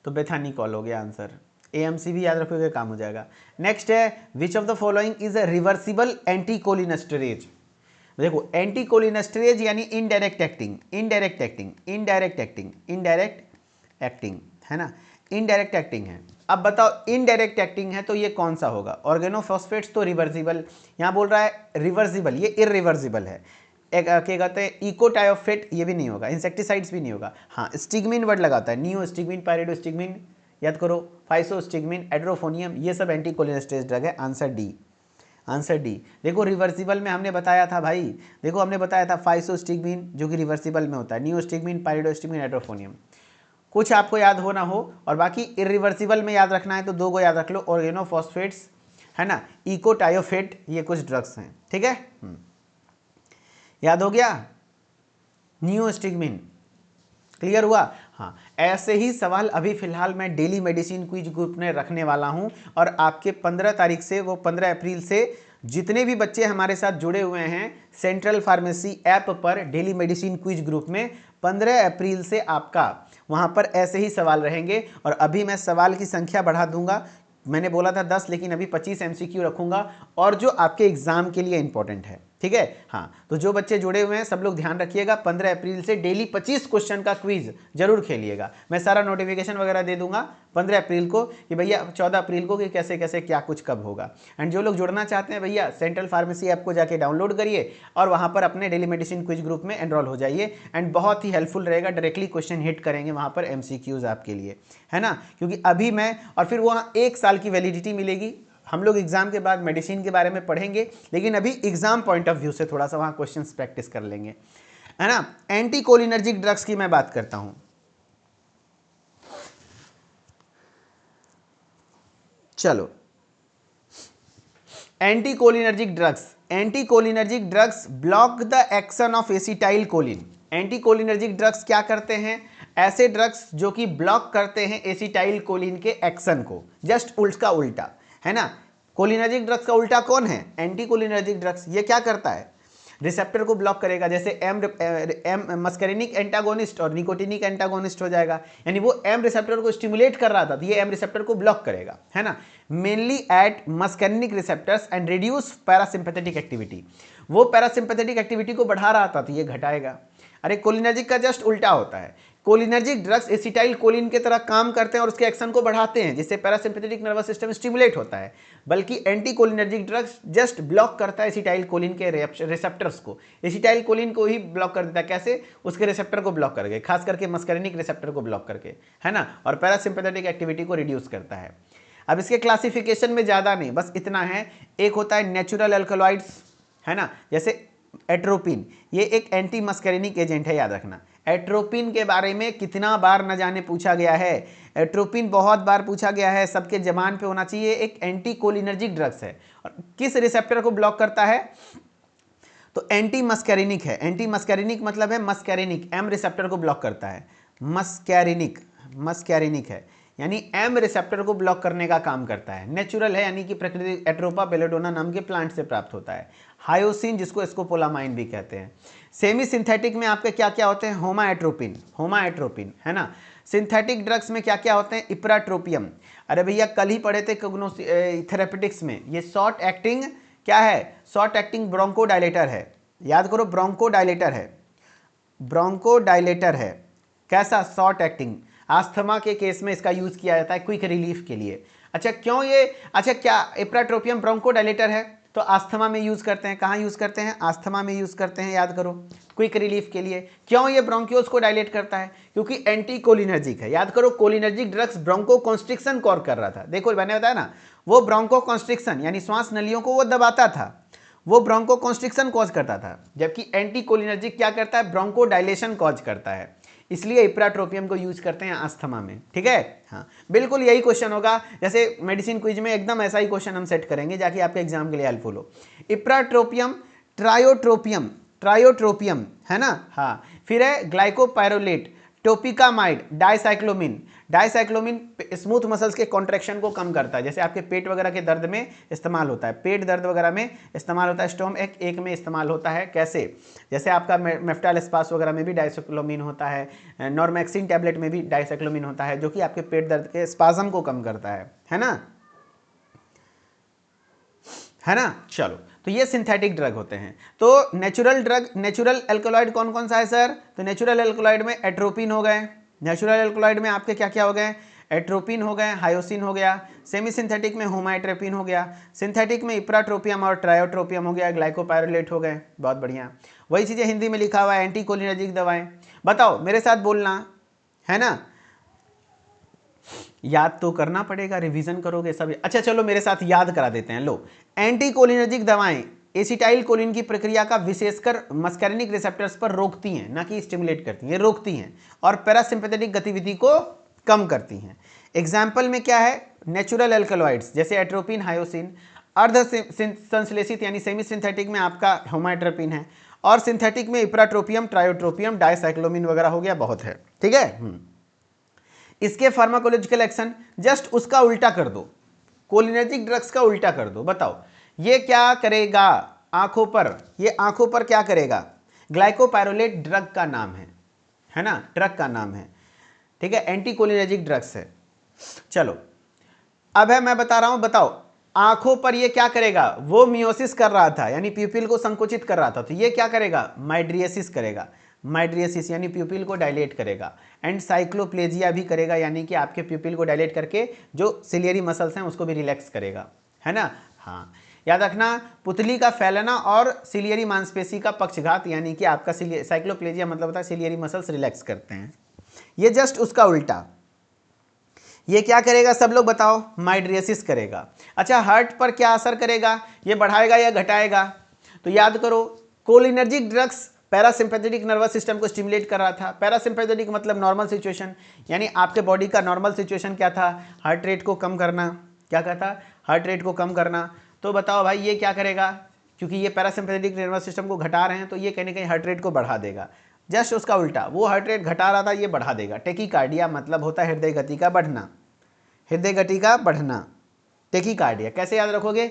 तो बेथानिकॉल हो गया आंसर। AMC भी याद रखोगे, काम हो जाएगा। नेक्स्ट है, which of the following is a reversible anticholinesterase. देखो, एंटीकोलिनस्टरेज यानी indirect acting, indirect acting, indirect acting, indirect acting, है ना, इनडायरेक्ट एक्टिंग है। अब बताओ, इनडायरेक्ट एक्टिंग है तो ये कौन सा होगा? ऑर्गेनोफॉस्फेट्स तो रिवर्सिबल, यहाँ बोल रहा है रिवर्सिबल, ये इरिवर्सिबल है। एक क्या कहते हैं, इकोटायोफेट, ये भी नहीं होगा। इंसेक्टिसाइड्स भी नहीं होगा। हाँ, स्टिग्मिन वर्ड लगाता है, नियोस्टिग्मिन, पायरिडोस्टिग्मिन, याद करो, फाइसोस्टिग्मिन, एड्रोफोनियम, ये सब एंटीकोलिनस्टरेज ड्रग है। Answer D, answer D. देखो रिवर्सिबल में हमने बताया था भाई, देखो हमने बताया था फाइसोस्टिग्मिन जो कि रिवर्सिबल में होता है, नियोस्टिग्मिन, पायरिडोस्टिग्मिन, एड्रोफोनियम। कुछ आपको याद हो ना हो, और बाकी इरिवर्सिबल में याद रखना है तो 2 को याद रख लो, ऑर्गेनोफॉस्फेट्स, है ना, इकोटायोफेट, ये कुछ ड्रग्स हैं, ठीक है। याद हो गया, नियोस्टिग्मिन, क्लियर हुआ। हाँ, ऐसे ही सवाल अभी फिलहाल मैं डेली मेडिसिन क्विज ग्रुप में रखने वाला हूं, और आपके 15 तारीख से, वो 15 अप्रैल से जितने भी बच्चे हमारे साथ जुड़े हुए हैं सेंट्रल फार्मेसी ऐप पर डेली मेडिसिन क्विज ग्रुप में, 15 अप्रैल से आपका वहां पर ऐसे ही सवाल रहेंगे। और अभी मैं सवाल की संख्या बढ़ा दूंगा, मैंने बोला था 10, लेकिन अभी 25 MCQ रखूंगा, और जो आपके एग्जाम के लिए इंपॉर्टेंट है, ठीक है। हाँ, तो जो बच्चे जुड़े हुए हैं सब लोग ध्यान रखिएगा, 15 अप्रैल से डेली 25 क्वेश्चन का क्विज जरूर खेलिएगा। मैं सारा नोटिफिकेशन वगैरह दे दूंगा 15 अप्रैल को कि भैया 14 अप्रैल को कि कैसे कैसे क्या कुछ कब होगा। एंड जो लोग जुड़ना चाहते हैं भैया सेंट्रल फार्मेसी ऐप को जाके डाउनलोड करिए और वहाँ पर अपने डेली मेडिसिन क्विज ग्रुप में एनरोल हो जाइए। एंड बहुत ही हेल्पफुल रहेगा, डायरेक्टली क्वेश्चन हिट करेंगे वहाँ पर MCQs आपके लिए, है ना। क्योंकि अभी मैं और फिर वहाँ 1 साल की वैलिडिटी मिलेगी। हम लोग एग्जाम के बाद मेडिसिन के बारे में पढ़ेंगे, लेकिन अभी एग्जाम पॉइंट ऑफ व्यू से थोड़ा सा वहां क्वेश्चंस प्रैक्टिस कर लेंगे, है ना। एंटी कोलिनर्जिक ड्रग्स की मैं बात करता हूं। चलो, anti cholinergic drugs block the action of acetyl choline. Anti cholinergic drugs क्या करते हैं? ऐसे ड्रग्स जो कि ब्लॉक करते हैं एसिटाइल कोलिन के एक्शन को, जस्ट उसका उल्टा, है ना। कोलिनर्जिक ड्रग्स का उल्टा कौन है? Anti cholinergic drugs. ये क्या करता है? रिसेप्टर को ब्लॉक करेगा, जैसे एम मस्करिनिक एंटागोनिस्ट और निकोटिनिक एंटागोनिस्ट हो जाएगा, यानी वो एम रिसेप्टर को स्टिमुलेट कर रहा था तो ये एम रिसेप्टर को ब्लॉक करेगा, है ना। Mainly eight muscarinic receptors and reduce parasympathetic activity. वो पैरासिम्पैथेटिक एक्टिविटी को बढ़ा रहा था तो ये घटाएगा। अरे कोलिनर्जिक का जस्ट उल्टा होता है। कोलिनर्जिक ड्रग्स एसिटाइल कोलिन की तरह काम करते हैं और उसके एक्शन को बढ़ाते हैं, जिससे पैरासिम्पैथेटिक नर्वस सिस्टम स्टिमुलेट होता है। बल्कि anti cholinergic drugs just block करता है एसिटाइल कोलिन के रिसेप्टर्स को, एसिटाइल कोलिन को ही ब्लॉक कर देता है। कैसे? उसके रिसेप्टर को ब्लॉक करके, खास करके मस्करिनिक रिसेप्टर को ब्लॉक करके, है ना। और पैरासिम्पैथेटिक एक्टिविटी को रिड्यूस करता है। अब इसके क्लासिफिकेशन में ज़्यादा नहीं, बस इतना है। एक होता है नेचुरल अल्कलॉइड्स, है ना, जैसे एट्रोपिन, ये एक एंटी मस्करिनिक एजेंट है, याद रखना। एट्रोपिन के बारे में कितना बार न जाने पूछा गया है। एट्रोपिन बहुत बार पूछा गया है, सबके जबान पे होना चाहिए। एक एंटी कोलिनर्जिक ड्रग्स है और किस रिसेप्टर को ब्लॉक करता है? तो एंटी मस्करिनिक है। एंटी मस्करिनिक मतलब है मस्करिनिक, एम रिसेप्टर को ब्लॉक करता है। मस्करिनिक है, यानी एम रिसेप्टर को ब्लॉक करने का काम करता है। नेचुरल है, यानी कि प्रकृति एट्रोपा बेलेडोना नाम के प्लांट से प्राप्त होता है। हायोसिन, जिसको स्कोपोलामाइन भी कहते हैं। सेमी सिंथेटिक में आपके क्या क्या होते हैं? होमा एट्रोपिन, है ना। सिंथेटिक ड्रग्स में क्या क्या होते हैं? इप्राट्रोपियम। अरे भैया कल ही पढ़े थे थेरेपेटिक्स में, ये शॉर्ट एक्टिंग क्या है? शॉर्ट एक्टिंग ब्रोंकोडायलेटर है। याद करो, ब्रोंकोडायलेटर है। कैसा? Short acting. आस्थमा के केस में इसका यूज किया जाता है क्विक रिलीफ के लिए। अच्छा, क्यों ये? अच्छा, क्या इप्राट्रोपियम ब्रोंकोडायलेटर है तो आस्थमा में यूज करते हैं। कहाँ यूज करते हैं? आस्थमा में यूज करते हैं, याद करो, क्विक रिलीफ के लिए। क्यों ये ब्रोंकियोस को डायलेट करता है? क्योंकि एंटी कोलिनर्जिक है। याद करो, कोलिनर्जिक ड्रग्स ब्रोंको कॉन्स्ट्रिक्शन कॉर कर रहा था। देखो मैंने बताया ना, वो ब्रोंको कॉन्स्ट्रिक्शन यानी श्वास नलियों को वो दबाता था, वो ब्रोंको कॉन्स्ट्रिक्शन कॉज करता था। जबकि एंटी कोलिनर्जिक क्या करता है? ब्रोंको डायलेशन कॉज करता है। इसलिए इप्राट्रोपियम को यूज करते हैं आस्थमा में, ठीक है। हाँ, बिल्कुल यही क्वेश्चन होगा, जैसे मेडिसिन क्विज में एकदम ऐसा ही क्वेश्चन हम सेट करेंगे जाके आपके एग्जाम के लिए हेल्पफुल हो। इप्राट्रोपियम, ट्रायोट्रोपियम, है ना। हाँ, फिर है ग्लाइकोपाइरोलेट, टोपिकामाइड, डाइसाइक्लोमिन स्मूथ मसल्स के कॉन्ट्रैक्शन को कम करता है, जैसे आपके पेट वगैरह के दर्द में इस्तेमाल होता है, पेट दर्द वगैरह में इस्तेमाल होता है। स्टोमक एक में इस्तेमाल होता है। कैसे? जैसे आपका मेफ्टाल स्पास वगैरह में भी डाइसाइक्लोमिन होता है, नॉर्मेक्सिन टैबलेट में भी डाइसाइक्लोमिन होता है, जो कि आपके पेट दर्द के स्पाज्म को कम करता है ना। चलो, तो ये सिंथेटिक ड्रग होते हैं। तो नेचुरल एल्कोलॉइड कौन कौन सा है सर? तो नेचुरल एल्कोलॉइड में एट्रोपिन हो गए, नेचुरल एल्कोलॉइड में आपके क्या क्या हो गए? एट्रोपिन हो गए, हायोसिन हो गया, सेमी सिंथेटिक में होमाइट्रोपिन हो गया, सिंथेटिक में इप्राट्रोपियम और ट्रायोट्रोपियम हो गया, ग्लाइकोपाइरोलेट हो गए। बहुत बढ़िया, वही चीज़ें हिंदी में लिखा हुआ है, एंटी कोलिनर्जिक दवाएं। बताओ, मेरे साथ बोलना, है ना। याद तो करना पड़ेगा, रिवीजन करोगे सब। अच्छा चलो मेरे साथ याद करा देते हैं। लो, एंटी कोलिनर्जिक दवाएं एसिटाइल कोलिन की प्रक्रिया का विशेषकर मस्करिनिक रिसेप्टर्स पर रोकती हैं, ना कि स्टिमुलेट करती हैं, रोकती हैं और पैरासिम्पैथेटिक गतिविधि को कम करती हैं। एग्जाम्पल में क्या है? नेचुरल एल्कलॉइड्स जैसे एट्रोपिन, हायोसिन। अर्ध संश्लेषित यानी सेमी सिंथेटिक में आपका होमाइट्रोपिन है, और सिंथेटिक में इप्राट्रोपियम, ट्रायोट्रोपियम, डाइसाइक्लोमिन वगैरह हो गया, बहुत है, ठीक है। इसके फार्माकोलॉजिकल एक्शन जस्ट उसका उल्टा कर दो, कोलिनर्जिक ड्रग्स का उल्टा कर दो। बताओ ये क्या करेगा? आंखों पर, ये आंखों पर क्या करेगा? ग्लाइकोपाइरोलेट ड्रग का नाम है ना, ड्रग का नाम है, ठीक है, एंटी कोलिनर्जिक ड्रग्स है। चलो अब है, मैं बता रहा हूं, बताओ आंखों पर ये क्या करेगा, वो मियोसिस कर रहा था यानी प्यूपिल को संकुचित कर रहा था, तो ये क्या करेगा, माइड्रियसिस करेगा, माइड्रियसिस यानी प्यूपिल को डायलेट करेगा। एंड साइक्लोप्लेजिया भी करेगा यानी कि आपके प्यूपिल को डायलेट करके जो सिलियरी मसल्स हैं उसको भी रिलैक्स करेगा, है ना। हाँ, याद रखना, पुतली का फैलना और सिलियरी मांसपेशी का पक्षघात यानी कि आपका साइक्लोप्लेजिया मतलब होता है सिलियरी मसल्स रिलैक्स करते हैं। ये जस्ट उसका उल्टा, ये क्या करेगा सब लोग बताओ, माइड्रियसिस करेगा। अच्छा, हार्ट पर क्या असर करेगा, ये बढ़ाएगा या घटाएगा, तो याद करो cholinergic drugs parasympathetic nervous system को स्टिमुलेट कर रहा था। पैरासिम्पैथेटिक मतलब नॉर्मल सिचुएशन, यानी आपके बॉडी का नॉर्मल सिचुएशन क्या था, हार्ट रेट को कम करना, क्या कहता, हार्ट रेट को कम करना। तो बताओ भाई ये क्या करेगा, क्योंकि ये पैरासिम्पैथेटिक नर्वस सिस्टम को घटा रहे हैं तो ये कहीं ना कहीं हार्ट रेट को बढ़ा देगा। जस्ट उसका उल्टा, वो हार्ट रेट घटा रहा था ये बढ़ा देगा। टेकीकार्डिया मतलब होता है हृदय गति का बढ़ना, हृदय गति का बढ़ना, टेकीकार्डिया कैसे याद रखोगे,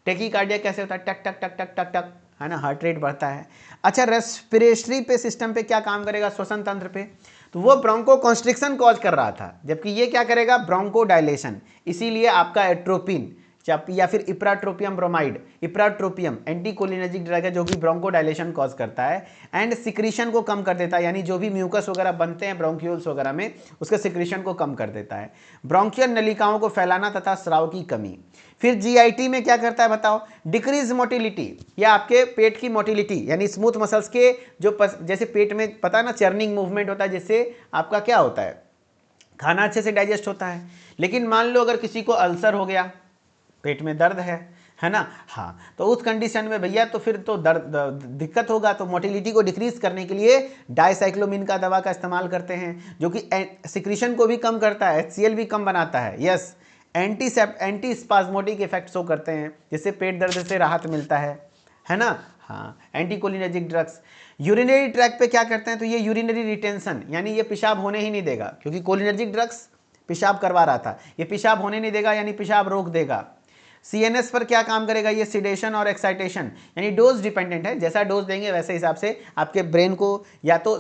टेकीकार्डिया कैसे होता है, टक टक टक टक टक टक, है ना, हार्ट रेट बढ़ता है। अच्छा, रेस्पिरेटरी पे सिस्टम पे क्या काम करेगा, श्वसन तंत्र पे, तो वो ब्रोंको कॉन्स्ट्रिक्शन कॉज कर रहा था, जबकि ये क्या करेगा, ब्रोंको डायलेशन। इसीलिए आपका एट्रोपिन या फिर ipratropium bromide, ipratropium anticholinergic drug है जो कि ब्रोंको डायलेशन कॉज करता है एंड सिक्रीशन को कम कर देता है, यानी जो भी म्यूकस वगैरह बनते हैं ब्रोंक्यूल्स वगैरह में उसके सिक्रीशन को कम कर देता है। ब्रोंकियल नलिकाओं को फैलाना तथा स्राव की कमी। फिर जीआईटी में क्या करता है बताओ, डिक्रीज मोटिलिटी, या आपके पेट की मोटिलिटी यानी स्मूथ मसल्स के जो जैसे पेट में पता है ना चर्निंग मूवमेंट होता है, जिससे आपका क्या होता है, खाना अच्छे से डाइजेस्ट होता है। लेकिन मान लो अगर किसी को अल्सर हो गया, पेट में दर्द है ना, हाँ, तो उस कंडीशन में भैया तो फिर तो दर्द दिक्कत होगा। तो मोटिलिटी को डिक्रीज करने के लिए डाइसाइक्लोमिन का दवा का इस्तेमाल करते हैं जो कि सिक्रीशन को भी कम करता है, HCl भी कम बनाता है, yes, anti spasmodic effect show करते हैं जिससे पेट दर्द से राहत मिलता है ना। हाँ, एंटीकोलिनर्जिक ड्रग्स। यूरिनरी ट्रैक पे क्या करते हैं, तो ये यूरिनरी रिटेंशन यानी ये पेशाब होने ही नहीं देगा, क्योंकि कोलिनर्जिक ड्रग्स पेशाब करवा रहा था, ये पेशाब होने नहीं देगा यानी पेशाब रोक देगा। CNS पर क्या काम करेगा, ये सिडेशन और एक्साइटेशन यानी डोज डिपेंडेंट है, जैसा डोज देंगे वैसे हिसाब से आपके ब्रेन को या तो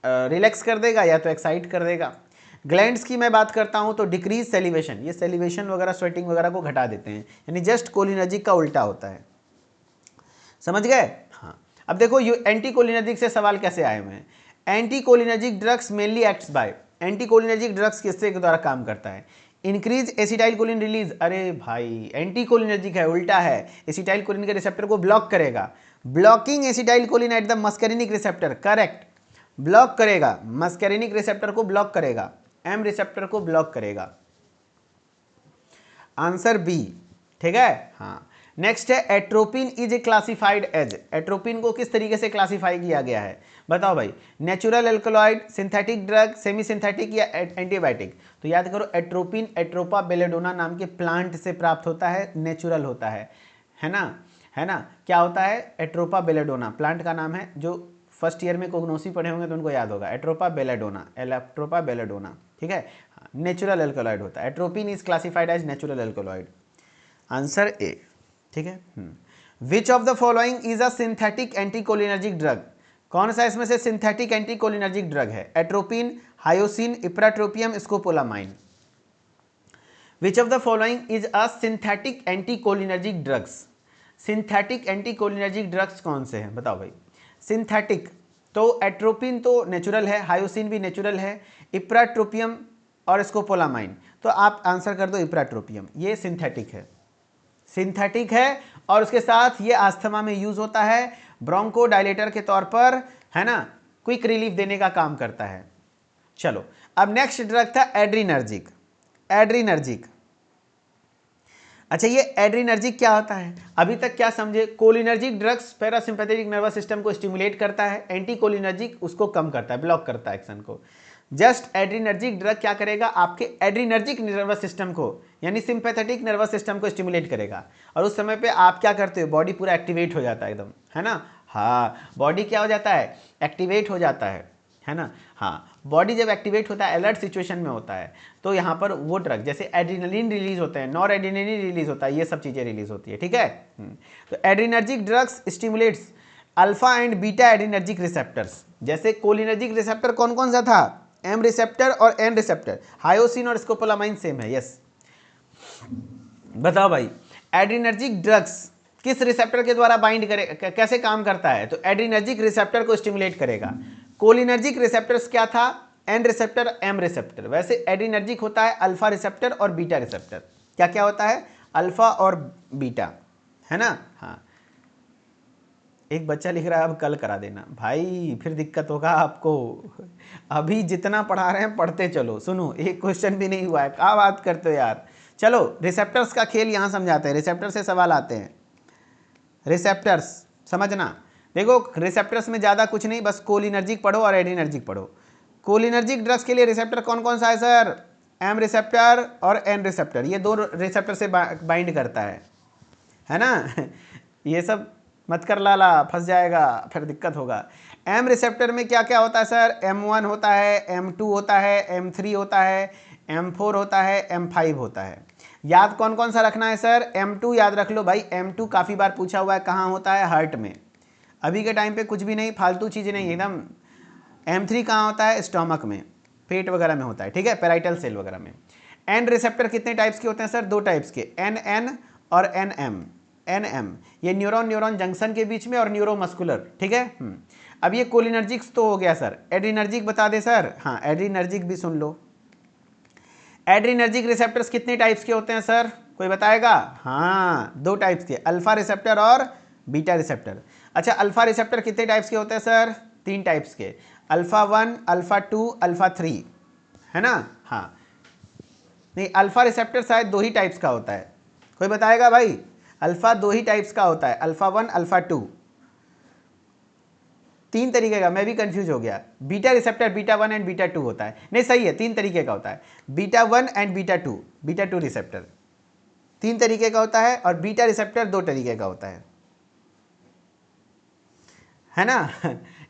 रिलैक्स कर देगा या तो एक्साइट कर देगा। ग्लैंड्स की मैं बात करता हूं तो डिक्रीज सेलिवेशन, ये सेलिवेशन वगैरह स्वेटिंग वगैरह को घटा देते हैं, यानी जस्ट कोलिनर्जिक का उल्टा होता है, समझ गए। हाँ, अब देखो एंटीकोलिनर्जिक से सवाल कैसे आए हुए हैं। Anticholinergic drugs mainly acts by, anticholinergic drugs किसके द्वारा काम करता है, इंक्रीज एसिटाइलकोलिन रिलीज। अरे भाई एंटीकोलिनर्जिक है, उल्टा है, एसिटाइलकोलिन के रिसेप्टर को ब्लॉक करेगा, blocking acetylcholine at the muscarinic receptor, correct, block करेगा, मस्कैरिनिक रिसेप्टर को ब्लॉक करेगा, M रिसेप्टर को ब्लॉक करेगा, आंसर बी, ठीक है। हाँ, नेक्स्ट है atropine is a classified as, atropine को किस तरीके से क्लासिफाई किया गया है बताओ भाई, natural alkaloid, synthetic drug, semi synthetic या एंटीबायोटिक। तो याद करो एट्रोपिन एट्रोपा बेलेडोना नाम के प्लांट से प्राप्त होता है, नेचुरल होता है ना, क्या होता है, एट्रोपा बेलेडोना प्लांट का नाम है, जो फर्स्ट ईयर में कोग्नोसी पढ़े होंगे तो उनको याद होगा, एट्रोपा बेलेडोना, एट्रोपा बेलेडोना, ठीक है, नेचुरल एल्कलॉइड होता है, atropine is classified as natural alkaloid, answer A, ठीक है। Which of the following is a synthetic anticholinergic drug, कौन सा इसमें से सिंथेटिक एंटीकोलिनर्जिक ड्रग है, atropine, hyoscine, ipratropium, scopolamine. Which of the following is a synthetic anticholinergic drugs, synthetic anticholinergic drugs कौन से हैं बताओ भाई। सिंथेटिक तो एट्रोपिन तो नेचुरल है, हायोसिन भी नेचुरल है, इप्राट्रोपियम और स्कोपोलामाइन, तो आप आंसर कर दो इप्राट्रोपियम, ये सिंथेटिक है, सिंथेटिक है और उसके साथ ये आस्थमा में यूज होता है, ब्रोंको डायलेटर के तौर पर, है ना, क्विक रिलीफ देने का काम करता है। चलो अब नेक्स्ट ड्रग था एड्रीनर्जिक, एड्रीनर्जिक। अच्छा, ये एड्रीनर्जिक क्या होता है, अभी तक क्या समझे, cholinergic drugs parasympathetic nervous system को स्टिमुलेट करता है, एंटीकोलिनर्जिक उसको कम करता है, ब्लॉक करता है एक्शन को। जस्ट एड्रीनर्जिक ड्रग क्या करेगा, आपके एड्रीनर्जिक नर्वस सिस्टम को यानी सिंपैथेटिक नर्वस सिस्टम को स्टिमुलेट करेगा, और उस समय पे आप क्या करते हो, बॉडी पूरा एक्टिवेट हो जाता है एकदम, है ना। हाँ, बॉडी क्या हो जाता है, एक्टिवेट हो जाता है ना। हाँ, बॉडी जब एक्टिवेट होता है, अलर्ट सिचुएशन में होता है, तो यहाँ पर वो ड्रग जैसे एड्रीनलिन रिलीज होते हैं, नॉर एड्रीनलिन रिलीज होता है, ये सब चीज़ें रिलीज होती है, ठीक है। तो adrenergic drugs stimulates alpha and beta adrenergic receptors. जैसे कोलिनर्जिक रिसेप्टर कौन कौन सा था, M रिसेप्टर और N रिसेप्टर, हायोसिन और स्कोपोलामाइन सेम है, यस। बताओ भाई एड्रीनर्जिक ड्रग्स किस रिसेप्टर के द्वारा बाइंड करे, कैसे काम करता है? तो एड्रीनर्जिक रिसेप्टर को स्टिमुलेट करेगा। कोलिनर्जिक रिसेप्टर्स क्या था? N receptor, M receptor. वैसे एड्रीनर्जिक होता है अल्फा रिसेप्टर और बीटा रिसेप्टर। क्या क्या होता है? अल्फा और बीटा, है ना? हाँ, एक बच्चा लिख रहा है अब कल करा देना। भाई फिर दिक्कत होगा आपको, अभी जितना पढ़ा रहे हैं पढ़ते चलो। सुनो, एक क्वेश्चन भी नहीं हुआ है, क्या बात करते हो यार। चलो रिसेप्टर्स का खेल यहाँ समझाते हैं, रिसेप्टर से सवाल आते हैं। रिसेप्टर्स समझना, देखो रिसेप्टर्स में ज़्यादा कुछ नहीं, बस कोलिनर्जिक पढ़ो और एड्रीनर्जिक पढ़ो। कोलिनर्जिक ड्रग्स के लिए रिसेप्टर कौन कौन सा है सर? एम रिसेप्टर और एन रिसेप्टर, ये दो रिसेप्टर से बाइंड करता है ना? ये सब मत कर लाला, फंस जाएगा, फिर दिक्कत होगा। एम रिसेप्टर में क्या क्या होता है सर? M1 होता है, M2 होता है, M3 होता है, M4 होता है, M5 होता है। याद कौन कौन सा रखना है सर? M2 याद रख लो भाई, M2 काफ़ी बार पूछा हुआ है, कहाँ होता है? हार्ट में। अभी के टाइम पे कुछ भी नहीं, फालतू चीज़ें नहीं एकदम। M3 कहाँ होता है? स्टोमक में, पेट वगैरह में होता है, ठीक है, पेराइटल सेल वगैरह में। एन रिसेप्टर कितने टाइप्स के होते हैं सर? दो टाइप्स के, NN और NM। ये न्यूरॉन न्यूरॉन जंक्शन के बीच में और न्यूरोमस्कुलर, ठीक है। अब ये कोलिनर्जिक तो हो गया सर, एड्रीनर्जिक बता दे सर। हाँ, एड्रीनर्जिक भी सुन लो। एड्रीनर्जिक रिसेप्टर्स कितने टाइप्स के होते हैं सर? कोई बताएगा? हाँ, दो टाइप्स के, अल्फा रिसेप्टर और बीटा रिसेप्टर। अच्छा, अल्फा रिसेप्टर कितने टाइप्स के होते हैं सर? तीन टाइप्स के, अल्फा 1, अल्फा 2, अल्फा 3, है ना? हाँ, नहीं, अल्फा रिसेप्टर शायद दो ही टाइप्स का होता है। कोई बताएगा भाई? अल्फा दो ही टाइप्स का होता है, अल्फा 1, अल्फा 2, तीन तरीके का, मैं भी कंफ्यूज हो गया। Beta receptor beta 1 and beta 2 होता है। नहीं, सही है, तीन तरीके का होता है, बीटा 1 एंड बीटा 2 रिसेप्टर तीन तरीके का होता है, और बीटा रिसेप्टर दो तरीके का होता है ना?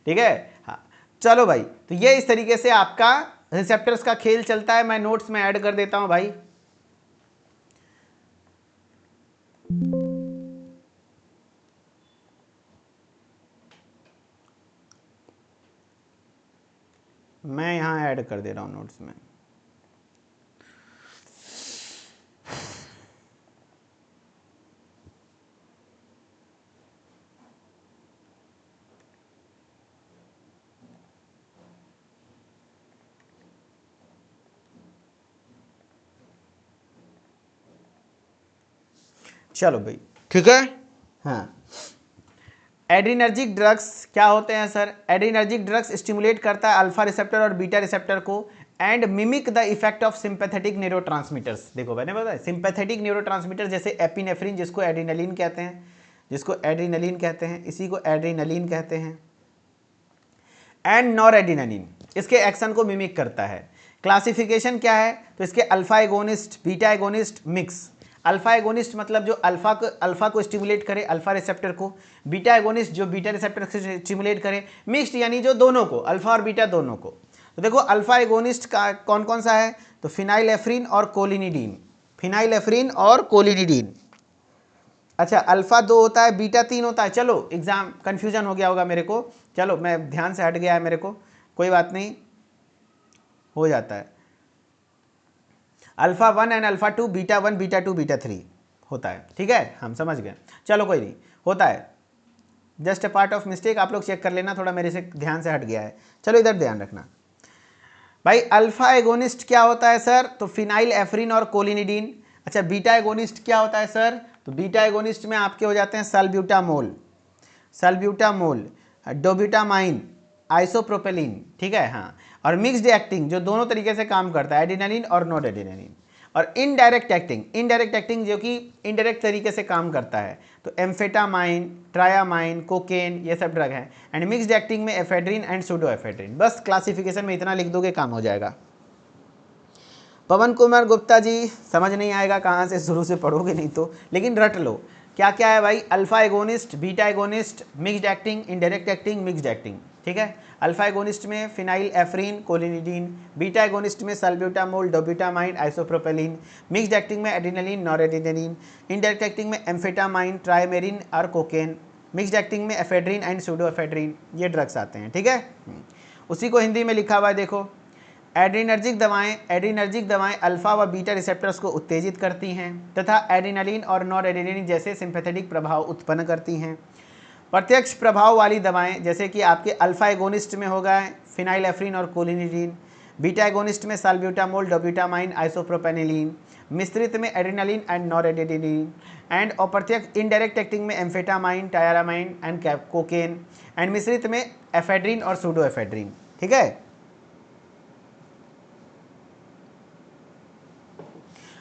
ठीक है। हाँ, चलो भाई, तो ये इस तरीके से आपका रिसेप्टर्स का खेल चलता है। मैं नोट्स में ऐड कर देता हूं भाई। मैं यहां ऐड कर दे रहा हूं नोट्स में। चलो भाई, ठीक है। हाँ, एड्रीनर्जिक ड्रग्स क्या होते हैं सर? एड्रीनर्जिक ड्रग्स स्टिमुलेट करता है अल्फा रिसेप्टर और बीटा रिसेप्टर को and mimic the effect of sympathetic neurotransmitters. देखो मैंने बताया, सिंपैथेटिक न्यूरोट्रांसमीटर जैसे एपिनेफ्रिन, जिसको एड्रीनलिन कहते हैं, इसी को एड्रीनलिन कहते हैं, एंड नॉर एड्रीनलिन, इसके एक्शन को मिमिक करता है। क्लासिफिकेशन क्या है? तो इसके alpha agonist, beta agonist, mix. Alpha agonist मतलब जो अल्फा को स्टिमुलेट करे, अल्फा रिसेप्टर को। बीटा एगोनिस्ट जो बीटा रिसेप्टर को स्टिमुलेट करे। मिक्स्ड यानी जो दोनों को, अल्फा और बीटा दोनों को। तो देखो अल्फा एगोनिस्ट का कौन कौन सा है? तो फिनाइलेफ्रिन और कोलिनिडीन। अच्छा, अल्फा 2 होता है, बीटा 3 होता है। चलो एग्जाम कंफ्यूजन हो गया होगा मेरे को, चलो मैं ध्यान से हट गया है मेरे को, कोई बात नहीं, हो जाता है। Alpha 1 and alpha 2, beta 1, beta 2, beta 3 होता है, ठीक है, हम समझ गए। चलो कोई नहीं, होता है, just a part of mistake, आप लोग चेक कर लेना, थोड़ा मेरे से ध्यान से हट गया है। चलो इधर ध्यान रखना भाई। अल्फा एगोनिस्ट क्या होता है सर? तो फिनाइल एफ्रिन और कोलिनिडीन। अच्छा, बीटा एगोनिस्ट क्या होता है सर? तो बीटा एगोनिस्ट में आपके हो जाते हैं सल्ब्यूटामोल, डोब्यूटामाइन, आइसोप्रोपेलिन, ठीक है। हाँ, और मिक्स्ड एक्टिंग जो दोनों तरीके से काम करता है, एड्रेनालिन और नॉन एड्रेनालिन। और इनडायरेक्ट एक्टिंग जो कि इनडायरेक्ट तरीके से काम करता है, तो एम्फेटामाइन, ट्रायामाइन, कोकेन, ये सब ड्रग हैं। एंड मिक्स्ड एक्टिंग में एफेड्रिन एंड सूडोएफेड्रिन। बस क्लासिफिकेशन में इतना लिख दोगे, काम हो जाएगा। पवन कुमार गुप्ता जी, समझ नहीं आएगा, कहाँ से शुरू से पढ़ोगे नहीं तो, लेकिन रट लो क्या क्या है भाई। Alpha agonist, beta agonist, mixed acting, indirect acting, mixed acting, ठीक है। अल्फा एगोनिस्ट में फिनाइल एफ्रिन, कोलिनिडीन, बीटा एगोनिस्ट में सल्ब्यूटामोल, डोब्यूटामाइन, आइसोप्रोपेलिन, मिक्स्ड एक्टिंग में एड्रेनालिन, नॉरएड्रेनालिन, इनडायरेक्ट एक्टिंग में एम्फेटामाइन, ट्राइमेरिन और कोकेन, मिक्स्ड एक्टिंग में एफेड्रिन एंड सूडोएफेड्रिन, ये ड्रग्स आते हैं, ठीक है। उसी को हिंदी में लिखा हुआ है, देखो, एड्रीनर्जिक दवाएं अल्फा व बीटा रिसेप्टर्स को उत्तेजित करती हैं तथा एड्रेनालिन और नॉर एड्रेनालिन जैसे सिंपैथेटिक प्रभाव उत्पन्न करती हैं। प्रत्यक्ष प्रभाव वाली दवाएं जैसे कि आपके अल्फा एगोनिस्ट में होगा फिनाइलेफ्रिन और कोलिनिडीन, बीटा एगोनिस्ट में साल्ब्यूटामोल, डोब्यूटामाइन, आइसोप्रोपेनिलीन, मिश्रित में adrenaline and nor adrenaline, and अप्रत्यक्ष इनडायरेक्ट एक्टिंग में amphetamine, tyramine and cocaine, and मिश्रित में एफेड्रिन और सूडो एफेड्रिन। ठीक है,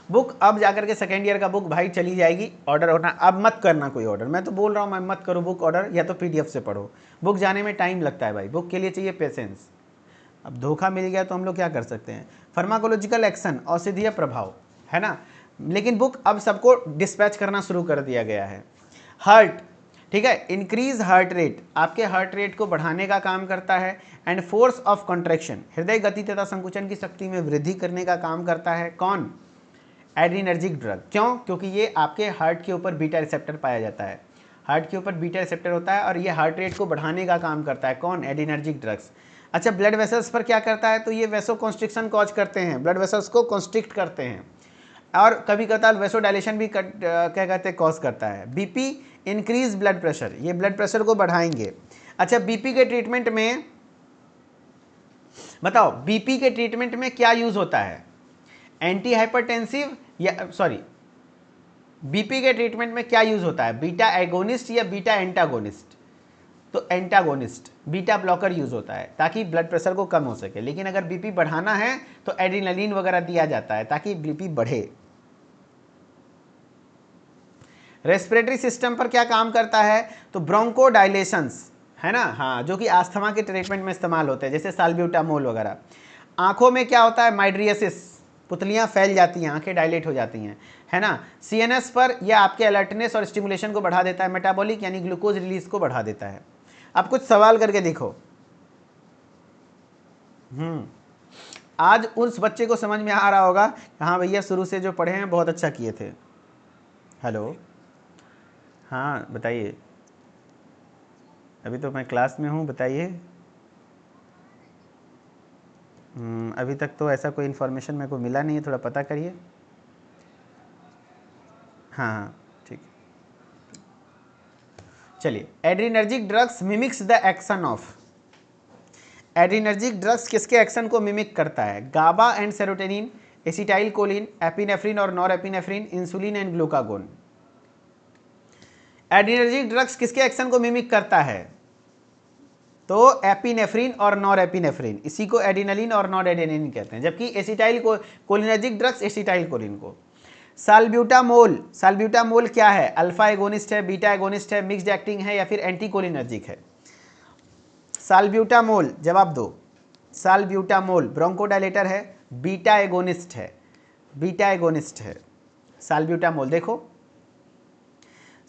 बुक अब जाकर के सेकेंड ईयर का बुक भाई चली जाएगी, ऑर्डर होना। अब मत करना कोई ऑर्डर, मैं तो बोल रहा हूँ, मैं मत करो बुक ऑर्डर, या तो पीडीएफ से पढ़ो। बुक जाने में टाइम लगता है भाई, बुक के लिए चाहिए पेशेंस। अब धोखा मिल गया तो हम लोग क्या कर सकते हैं। फार्माकोलॉजिकल एक्शन, औषधीय प्रभाव, है ना, लेकिन बुक अब सबको डिस्पैच करना शुरू कर दिया गया है। हार्ट, ठीक है, इंक्रीज हार्ट रेट, आपके हार्ट रेट को बढ़ाने का काम करता है। एंड फोर्स ऑफ कॉन्ट्रैक्शन, हृदय गति तथा संकुचन की शक्ति में वृद्धि करने का काम करता है। कौन? Adrenergic drug. क्यों? क्योंकि ये आपके हार्ट के ऊपर बीटा रिसेप्टर पाया जाता है, हार्ट के ऊपर बीटा रिसेप्टर होता है और ये हार्ट रेट को बढ़ाने का काम करता है। कौन? Adrenergic drugs. अच्छा, ब्लड वेसल्स पर क्या करता है? तो ये वेसो कॉन्स्ट्रिक्शन कॉज करते हैं, ब्लड वेसल्स को कॉन्स्ट्रिक्ट करते हैं, और कभी कभार वेसो डायलेशन भी क्या कहते हैं, कॉज करता है। बीपी, इंक्रीज ब्लड प्रेशर, ये ब्लड प्रेशर को बढ़ाएंगे। अच्छा, बीपी के ट्रीटमेंट में बताओ, बीपी के ट्रीटमेंट में क्या यूज होता है? एंटी हाइपरटेंसिव या सॉरी, बीपी के ट्रीटमेंट में क्या यूज होता है? बीटा एगोनिस्ट या बीटा एंटागोनिस्ट? तो एंटागोनिस्ट, बीटा ब्लॉकर यूज होता है ताकि ब्लड प्रेशर को कम हो सके। लेकिन अगर बीपी बढ़ाना है तो एड्रेनालिन वगैरह दिया जाता है ताकि बीपी बढ़े। रेस्पिरेटरी सिस्टम पर क्या काम करता है? तो ब्रोंकोडायलेशंस, है ना, हाँ, जो कि आस्थमा के ट्रीटमेंट में इस्तेमाल होते हैं, जैसे साल्ब्यूटामोल वगैरह। आंखों में क्या होता है? माइड्रियसिस, पुतलियां फैल जाती हैं, आंखें डायलेट हो जाती हैं, है ना। सीएनएस पर यह आपके अलर्टनेस और स्टिमुलेशन को बढ़ा देता है। मेटाबॉलिक यानी ग्लूकोज रिलीज को बढ़ा देता है। अब कुछ सवाल करके देखो। आज उस बच्चे को समझ में आ रहा होगा, हाँ भैया शुरू से जो पढ़े हैं बहुत अच्छा किए थे। हेलो, हाँ बताइए, अभी तो मैं क्लास में हूँ, बताइए। अभी तक तो ऐसा कोई इन्फॉर्मेशन मेरे को मिला नहीं है, थोड़ा पता करिए। हाँ ठीक, चलिए। Adrenergic drugs mimics the action of, adrenergic drugs किसके एक्शन को मिमिक करता है? GABA and serotonin, acetylcholine, epinephrine और norepinephrine, insulin and glucagon. Adrenergic drugs किसके एक्शन को मिमिक करता है? तो एपिनेफ्रिन और नॉर एपिनेफ्रिन, इसी को एड्रेनालिन और नॉर एड्रेनालिन कहते हैं। जबकि acetyl cholinergic drugs acetyl choline को। साल्ब्यूटामोल, साल्ब्यूटामोल क्या है? अल्फा एगोनिस्ट है, बीटा एगोनिस्ट है, मिक्स्ड एक्टिंग है या फिर एंटी कोलिनर्जिक है? साल्ब्यूटामोल, जवाब दो। साल्ब्यूटामोल ब्रोंकोडायलेटर है, बीटा एगोनिस्ट है, बीटा एगोनिस्ट है साल्ब्यूटामोल। देखो,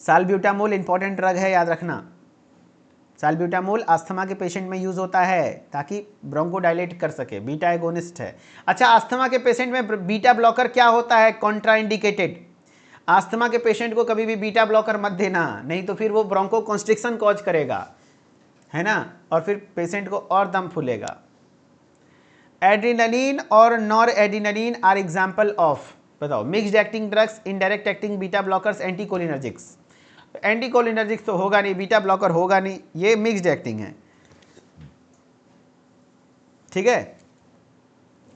साल्ब्यूटामोल इंपॉर्टेंट ड्रग है, याद रखना। साल्ब्यूटामोल अस्थमा के पेशेंट में यूज होता है ताकि ब्रोंकोडायलेट कर सके, बीटा एगोनिस्ट है। अच्छा, अस्थमा के पेशेंट में बीटा ब्लॉकर क्या होता है? कॉन्ट्राइंडिकेटेड। अस्थमा के पेशेंट को कभी भी बीटा ब्लॉकर मत देना, नहीं तो फिर वो ब्रोंको कॉन्स्ट्रिक्शन कॉज करेगा, है ना, और फिर पेशेंट को और दम फूलेगा। एड्रेनालिन और noradrenaline are example of, बताओ, mixed acting drugs, indirect acting beta blockers, anticholinergics. Anticholinergics तो होगा नहीं, बीटा ब्लॉकर होगा नहीं, ये मिक्स्ड एक्टिंग है, ठीक है,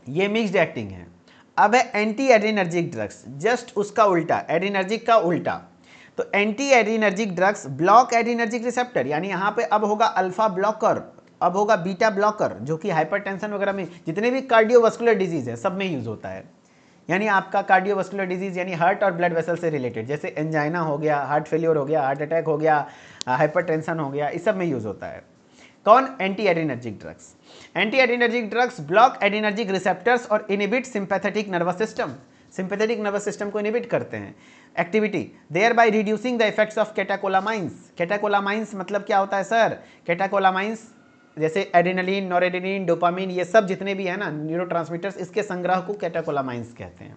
ये मिक्स्ड एक्टिंग है। अब है एंटी एड्रेनर्जिक ड्रग्स, जस्ट उसका उल्टा, एड्रेनर्जिक का उल्टा। तो anti adrenergic drugs block adrenergic receptor, यानी यहां पे अब होगा अल्फा ब्लॉकर, अब होगा बीटा ब्लॉकर, जो कि हाइपरटेंशन वगैरह में, जितने भी कार्डियोवास्कुलर डिजीज है सब में यूज होता है। यानी आपका कार्डियोवास्कुलर डिजीज यानी हार्ट और ब्लड वेसल से रिलेटेड, जैसे एंजाइना हो गया, हार्ट फेलियर हो गया, हार्ट अटैक हो गया, हाइपरटेंशन हो गया, इस सब में यूज होता है। कौन? Anti adrenergic drugs. Anti adrenergic drugs block adrenergic receptors और inhibit sympathetic nervous system, sympathetic nervous system को इनहिबिट करते हैं activity, thereby reducing the effects of catecholamines. Catecholamines मतलब क्या होता है सर? कैटाकोलामाइंस जैसे एड्रेनालिन, नॉरेड्रेनालिन, डोपामिन, ये सब जितने भी है ना न्यूरोट्रांसमीटर्स, इसके संग्रह को कैटाकोलामाइंस कहते हैं।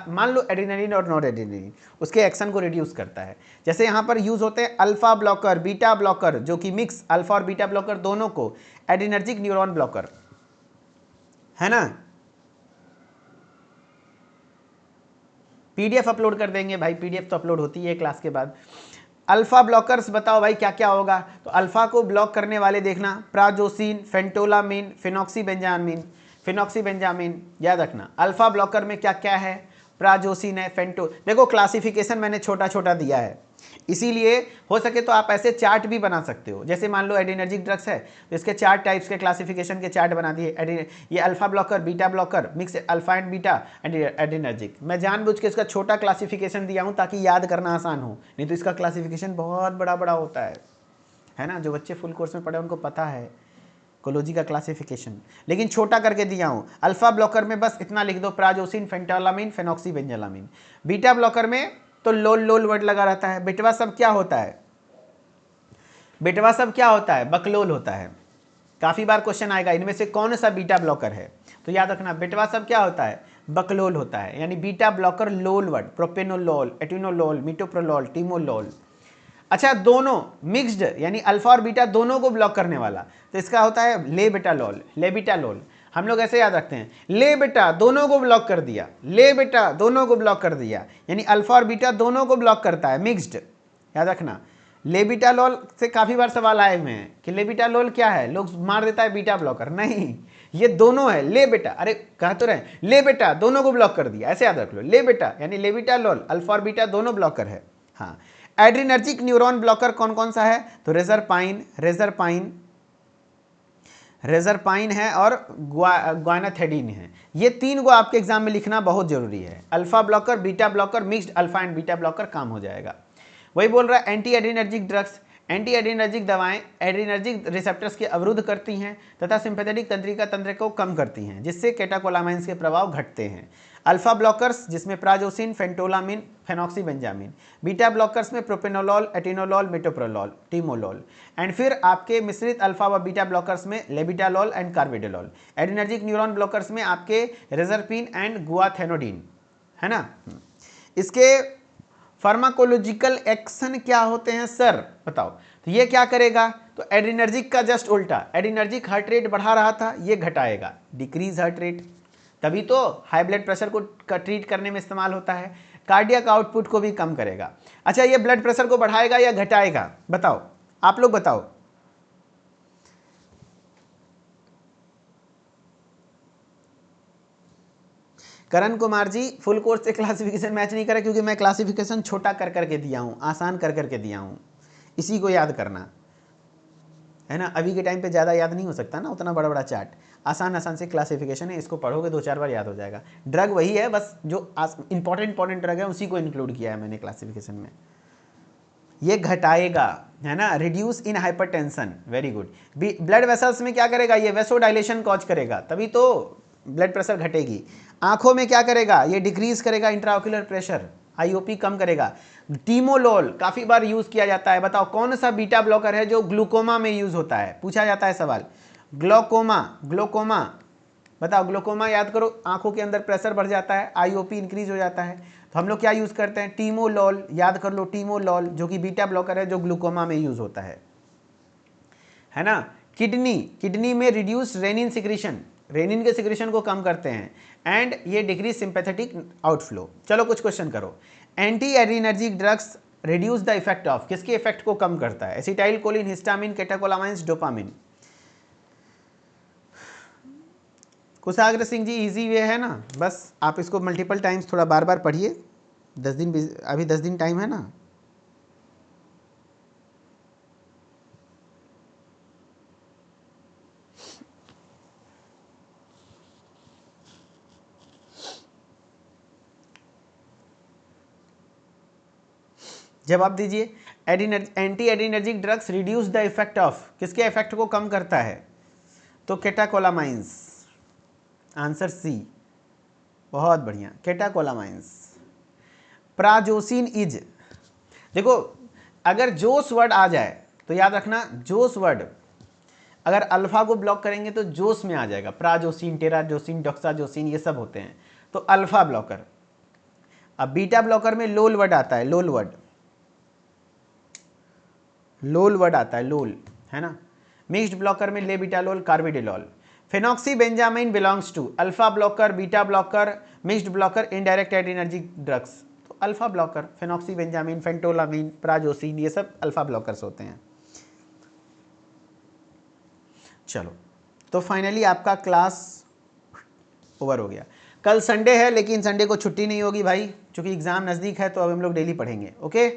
मान लो एड्रेनालिन और नॉरेड्रेनालिन, उसके एक्शन को रिड्यूस करता है। जैसे यहाँ पर यूज होते हैं अल्फा ब्लॉकर, बीटा ब्लॉकर, जो कि मिक्स अल्फा और बीटा ब्लॉकर दोनों को, एड्रेनर्जिक न्यूरॉन ब्लॉकर, है ना। पीडीएफ अपलोड कर देंगे भाई, पीडीएफ तो अपलोड होती है क्लास के बाद। अल्फा ब्लॉकर्स बताओ भाई क्या क्या होगा। तो अल्फा को ब्लॉक करने वाले देखना, प्राजोसिन, फेंटोलामिन, फिनॉक्सीबेंजामिन। फिनॉक्सीबेंजामिन याद रखना। अल्फा ब्लॉकर में क्या क्या है, प्राजोसिन है, फेंटो, देखो क्लासिफिकेशन मैंने छोटा छोटा दिया है, इसीलिए हो सके तो आप ऐसे चार्ट भी बना सकते हो। जैसे मान लो एडिनर्जिक ड्रग्स है तो इसके 4 टाइप्स के क्लासिफिकेशन के चार्ट बना दिए, ये alpha blocker, beta blocker, mix alpha and beta, adrenergic. मैं जानबूझ के इसका छोटा क्लासिफिकेशन दिया हूँ ताकि याद करना आसान हो, नहीं तो इसका क्लासिफिकेशन बहुत बड़ा बड़ा होता है ना। जो बच्चे फुल कोर्स में पढ़े उनको पता है कोलोजी का क्लासिफिकेशन, लेकिन छोटा करके दिया हूँ। अल्फा ब्लॉकर में बस इतना लिख दो, प्राजोसिन, फेंटालामिन, फेनॉक्सीबेंजालामिन। बीटा ब्लॉकर में तो लोल लोल वर्ड लगा रहता है। बेटवा सब क्या होता है, बेटवा सब क्या होता है, बकलोल होता है। काफी बार क्वेश्चन आएगा इनमें से कौन सा बीटा ब्लॉकर है, तो याद रखना बेटवा सब क्या होता है, बकलोल होता है। यानी बीटा ब्लॉकर लोल वर्ड, प्रोपेनोलोल, एटिनोलोल, मिटोप्रोलोल, टीमोलोल। अच्छा दोनों मिक्स्ड यानी अल्फा और बीटा दोनों को ब्लॉक करने वाला, तो इसका होता है लेबेटालोल, लेबिटालोल। हम लोग ऐसे याद रखते हैं, ले बेटा दोनों को ब्लॉक कर दिया, ले बेटा दोनों को ब्लॉक कर दिया, यानी अल्फा और बीटा दोनों को ब्लॉक करता है, मिक्स्ड। याद रखना। लेबिटालोल से काफी बार सवाल आए हुए हैं कि लेबिटालोल क्या है, लोग मार देता है बीटा ब्लॉकर, नहीं ये दोनों है। ले बेटा, अरे कह तो रहे ले बेटा दोनों को ब्लॉक कर दिया, ऐसे याद रख लो। ले बेटा यानी लेबिटालोल, अल्फा और बीटा दोनों ब्लॉकर है। हाँ, एड्रीनर्जिक न्यूरॉन ब्लॉकर कौन कौन सा है, तो रेजरपाइन, रेजरपाइन, रेजरपाइन है और ग्वानाथेडिन है। ये 3 को आपके एग्जाम में लिखना बहुत जरूरी है। Alpha blocker, beta blocker, mixed alpha and beta blocker, काम हो जाएगा। वही बोल रहा है anti adrenergic drugs, anti adrenergic दवाएं एड्रीनर्जिक रिसेप्टर्स के अवरुद्ध करती हैं तथा सिंपैथेटिक तंत्रिका तंत्र को कम करती हैं, जिससे कैटाकोलामाइंस के प्रभाव घटते हैं। अल्फा ब्लॉकर्स जिसमें प्राजोसिन, फेंटोलामिन, फेनॉक्सीबेंजामिन। बीटा ब्लॉकर्स में प्रोपेनोलोल, एटिनोलोल, मिटोप्रोलोल, टीमोलोल। एंड फिर आपके मिश्रित अल्फा व बीटा ब्लॉकर्स में लेबिटालोल एंड कार्बिडोलोल। एड्रीनर्जिक न्यूरॉन ब्लॉकर्स में आपके रेजरपिन एंड गुआथेनोडिन, है ना। इसके फार्माकोलॉजिकल एक्शन क्या होते हैं सर बताओ, तो ये क्या करेगा, तो एड्रीनर्जिक का जस्ट उल्टा, एड्रीनर्जिक हार्ट रेट बढ़ा रहा था, ये घटाएगा, डिक्रीज हार्ट रेट, तभी तो हाई ब्लड प्रेशर को ट्रीट करने में इस्तेमाल होता है। कार्डियक आउटपुट को भी कम करेगा। अच्छा ये ब्लड प्रेशर को बढ़ाएगा या घटाएगा, बताओ आप लोग बताओ। करण कुमार जी फुल कोर्स से क्लासिफिकेशन मैच नहीं करा, क्योंकि मैं क्लासिफिकेशन छोटा कर करके दिया हूँ, आसान कर करके दिया हूँ, इसी को याद करना है ना। अभी के टाइम पे ज़्यादा याद नहीं हो सकता ना, उतना बड़ा बड़ा चार्ट, आसान आसान से क्लासिफिकेशन है, इसको पढ़ोगे 2-4 बार याद हो जाएगा। ड्रग वही है, बस जो इंपॉर्टेंट ड्रग है उसी को इंक्लूड किया है मैंने क्लासिफिकेशन में। ये घटाएगा, है ना, reduce in hypertension, very good. Blood vessels में क्या करेगा, ये वेसोडाइलेशन कॉज करेगा, तभी तो ब्लड प्रेशर घटेगी। आंखों में क्या करेगा, ये डिक्रीज करेगा इंट्राओक्यूलर प्रेशर, आईओपी कम करेगा। टीमोलोल काफी बार यूज किया जाता है, बताओ कौन सा बीटा ब्लॉकर है जो ग्लूकोमा में यूज होता है, पूछा जाता है सवाल। ग्लोकोमा, ग्लोकोमा बताओ, ग्लोकोमा याद करो, आंखों के अंदर प्रेशर बढ़ जाता है, आईओपी इंक्रीज हो जाता है, तो हम लोग क्या यूज करते हैं, टीमोलोल, याद कर लो टीमोलोल, जो कि बीटा ब्लॉकर है जो ग्लूकोमा में यूज होता है ना। किडनी, किडनी में रिड्यूस रेनिन सिक्रीशन, रेनिन के सिक्रीशन को कम करते हैं, एंड ये डिक्रीज सिंपैथेटिक आउटफ्लो। चलो कुछ क्वेश्चन करो। Anti adrenergic drugs reduce the effect of, किसके इफेक्ट को कम करता है, acetylcholine, histamine, catecholamines, dopamine. Kushagra Singh ji easy way है ना, बस आप इसको मल्टीपल टाइम्स थोड़ा बार बार पढ़िए। 10 दिन, अभी 10 दिन टाइम है ना। जवाब दीजिए। Anti adrenergic drugs reduce the effect of, किसके इफेक्ट को कम करता है, तो कैटाकोलामाइंस, आंसर सी, बहुत बढ़िया, कैटाकोलामाइंस। प्राजोसिन इज, देखो अगर जोस वर्ड आ जाए तो याद रखना, जोस वर्ड अगर अल्फा को ब्लॉक करेंगे तो जोस में आ जाएगा, प्राजोसिन, टेराजोसिन, डॉक्साजोसिन, ये सब होते हैं, तो अल्फा ब्लॉकर। अब बीटा ब्लॉकर में लोल वर्ड आता है, लोल वर्ड, लोल वर्ड आता है, लोल, है ना। मिक्स्ड ब्लॉकर में labetalol, carvedilol. Phenoxybenzamine belongs to alpha blocker, beta blocker, mixed blocker, indirect adrenergic drugs. तो alpha blocker phenoxybenzamine, phentolamine, prazosin, ये सब अल्फा ब्लॉकर्स होते हैं। चलो, तो फाइनली आपका क्लास ओवर हो गया। कल संडे है लेकिन संडे को छुट्टी नहीं होगी भाई, क्योंकि एग्जाम नज़दीक है, तो अब हम लोग डेली पढ़ेंगे। ओके,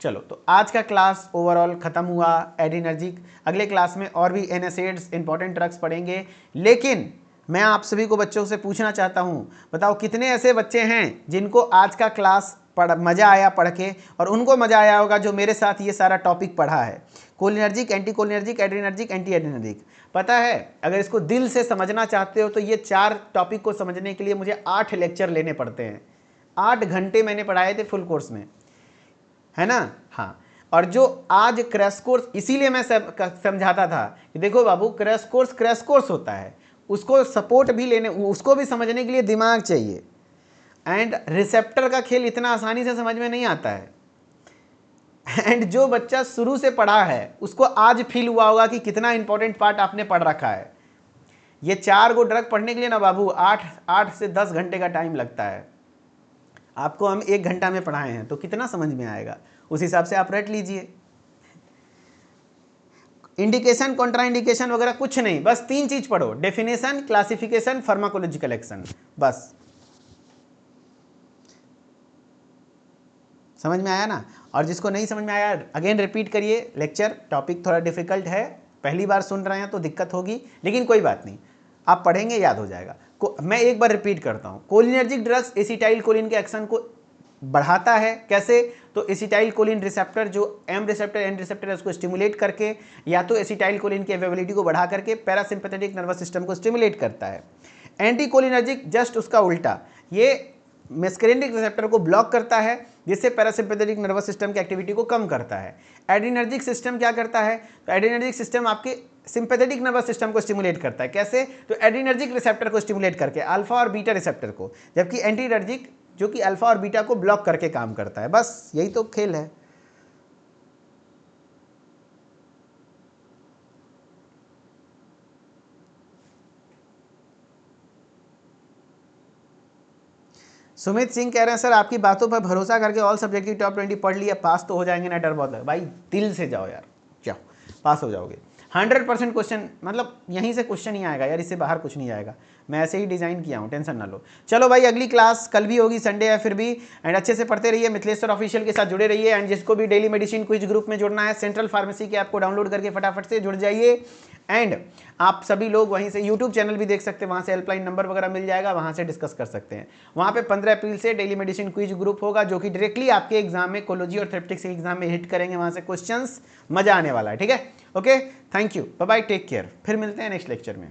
चलो, तो आज का क्लास ओवरऑल खत्म हुआ एड्रीनर्जिक। अगले क्लास में और भी एनएसएड्स इंपॉर्टेंट ड्रग्स पढ़ेंगे। लेकिन मैं आप सभी को बच्चों से पूछना चाहता हूं, बताओ कितने ऐसे बच्चे हैं जिनको आज का क्लास मज़ा आया पढ़ के, और उनको मज़ा आया होगा जो मेरे साथ ये सारा टॉपिक पढ़ा है, cholinergic, anti cholinergic, adrenergic, anti adrenergic. पता है, अगर इसको दिल से समझना चाहते हो तो ये 4 टॉपिक को समझने के लिए मुझे 8 लेक्चर लेने पड़ते हैं। 8 घंटे मैंने पढ़ाए थे फुल कोर्स में, है ना। हाँ, और जो आज क्रैश कोर्स, इसीलिए मैं समझाता था कि देखो बाबू, क्रैश कोर्स होता है, उसको सपोर्ट भी लेने, उसको भी समझने के लिए दिमाग चाहिए। एंड रिसेप्टर का खेल इतना आसानी से समझ में नहीं आता है। एंड जो बच्चा शुरू से पढ़ा है उसको आज फील हुआ होगा कि कितना इंपॉर्टेंट पार्ट आपने पढ़ रखा है। ये 4 गो ड्रग पढ़ने के लिए ना बाबू 8 से 10 घंटे का टाइम लगता है। आपको हम 1 घंटा में पढ़ाए हैं, तो कितना समझ में आएगा, उस हिसाब से आप रट लीजिए। इंडिकेशन, कॉन्ट्रा इंडिकेशन वगैरह कुछ नहीं, बस 3 चीज पढ़ो, डेफिनेशन, क्लासिफिकेशन, फार्माकोलॉजिकल एक्शन, बस। समझ में आया ना। और जिसको नहीं समझ में आया, अगेन रिपीट करिए लेक्चर। टॉपिक थोड़ा डिफिकल्ट है, पहली बार सुन रहे हैं तो दिक्कत होगी, लेकिन कोई बात नहीं, आप पढ़ेंगे याद हो जाएगा। मैं एक बार रिपीट करता हूँ, कोलिनर्जिक ड्रग्स एसिटाइल कोलिन के एक्शन को बढ़ाता है। कैसे? तो एसिटाइल कोलिन रिसेप्टर, जो एम रिसेप्टर एन रिसेप्टर है, उसको स्टिमुलेट करके, या तो एसिटाइल कोलिन की अवेलेबिलिटी को बढ़ा करके पैरासिम्पैथेटिक नर्वस सिस्टम को स्टिमुलेट करता है। एंटी कोलिनर्जिक जस्ट उसका उल्टा, ये मेस्करेनिक रिसेप्टर को ब्लॉक करता है, जिससे पैरासिम्पैथेटिक नर्वस सिस्टम की एक्टिविटी को कम करता है। एड्रीनर्जिक सिस्टम क्या करता है? तो एड्रीनर्जिक सिस्टम आपके सिंपैथेटिक नर्वस सिस्टम को स्टिमुलेट करता है। कैसे? तो एड्रीनर्जिक रिसेप्टर को स्टिमुलेट करके, अल्फा और बीटा रिसेप्टर को, जबकि एंटीनर्जिक जो कि अल्फा और बीटा को ब्लॉक करके काम करता है। बस यही तो खेल है। सुमित सिंह कह रहे हैं सर आपकी बातों पर भरोसा करके ऑल सब्जेक्ट की टॉप 20 पढ़ लिया, पास तो हो जाएंगे ना, डर बहुत है भाई। दिल से जाओ यार, जाओ, पास हो जाओगे। 100% क्वेश्चन, मतलब यहीं से क्वेश्चन ही आएगा यार, इससे बाहर कुछ नहीं आएगा। मैं ऐसे ही डिज़ाइन किया हूँ, टेंशन ना लो। चलो भाई, अगली क्लास कल भी होगी, संडे है फिर भी। एंड अच्छे से पढ़ते रहिए, मिथिलेश्वर ऑफिशियल के साथ जुड़े रहिए। एंड जिसको भी डेली मेडिसिन क्विज ग्रुप में जुड़ना है, सेंट्रल फार्मेसी के ऐप को डाउनलोड करके फटाफट से जुड़ जाइए। एंड आप सभी लोग वहीं से यूट्यूब चैनल भी देख सकते हैं, वहाँ से हेल्पलाइन नंबर वगैरह मिल जाएगा, वहाँ से डिस्कस कर सकते हैं। वहाँ पे 15 अप्रैल से डेली मेडिसिन क्विज ग्रुप होगा, जो कि डायरेक्टली आपके एग्जाम में, कोलोजी और थेरेपेटिक्स के एग्जाम में हिट करेंगे। वहाँ से क्वेश्चंस, मजा आने वाला है। ठीक है, okay, thank you, bye bye, take care. फिर मिलते हैं नेक्स्ट लेक्चर में।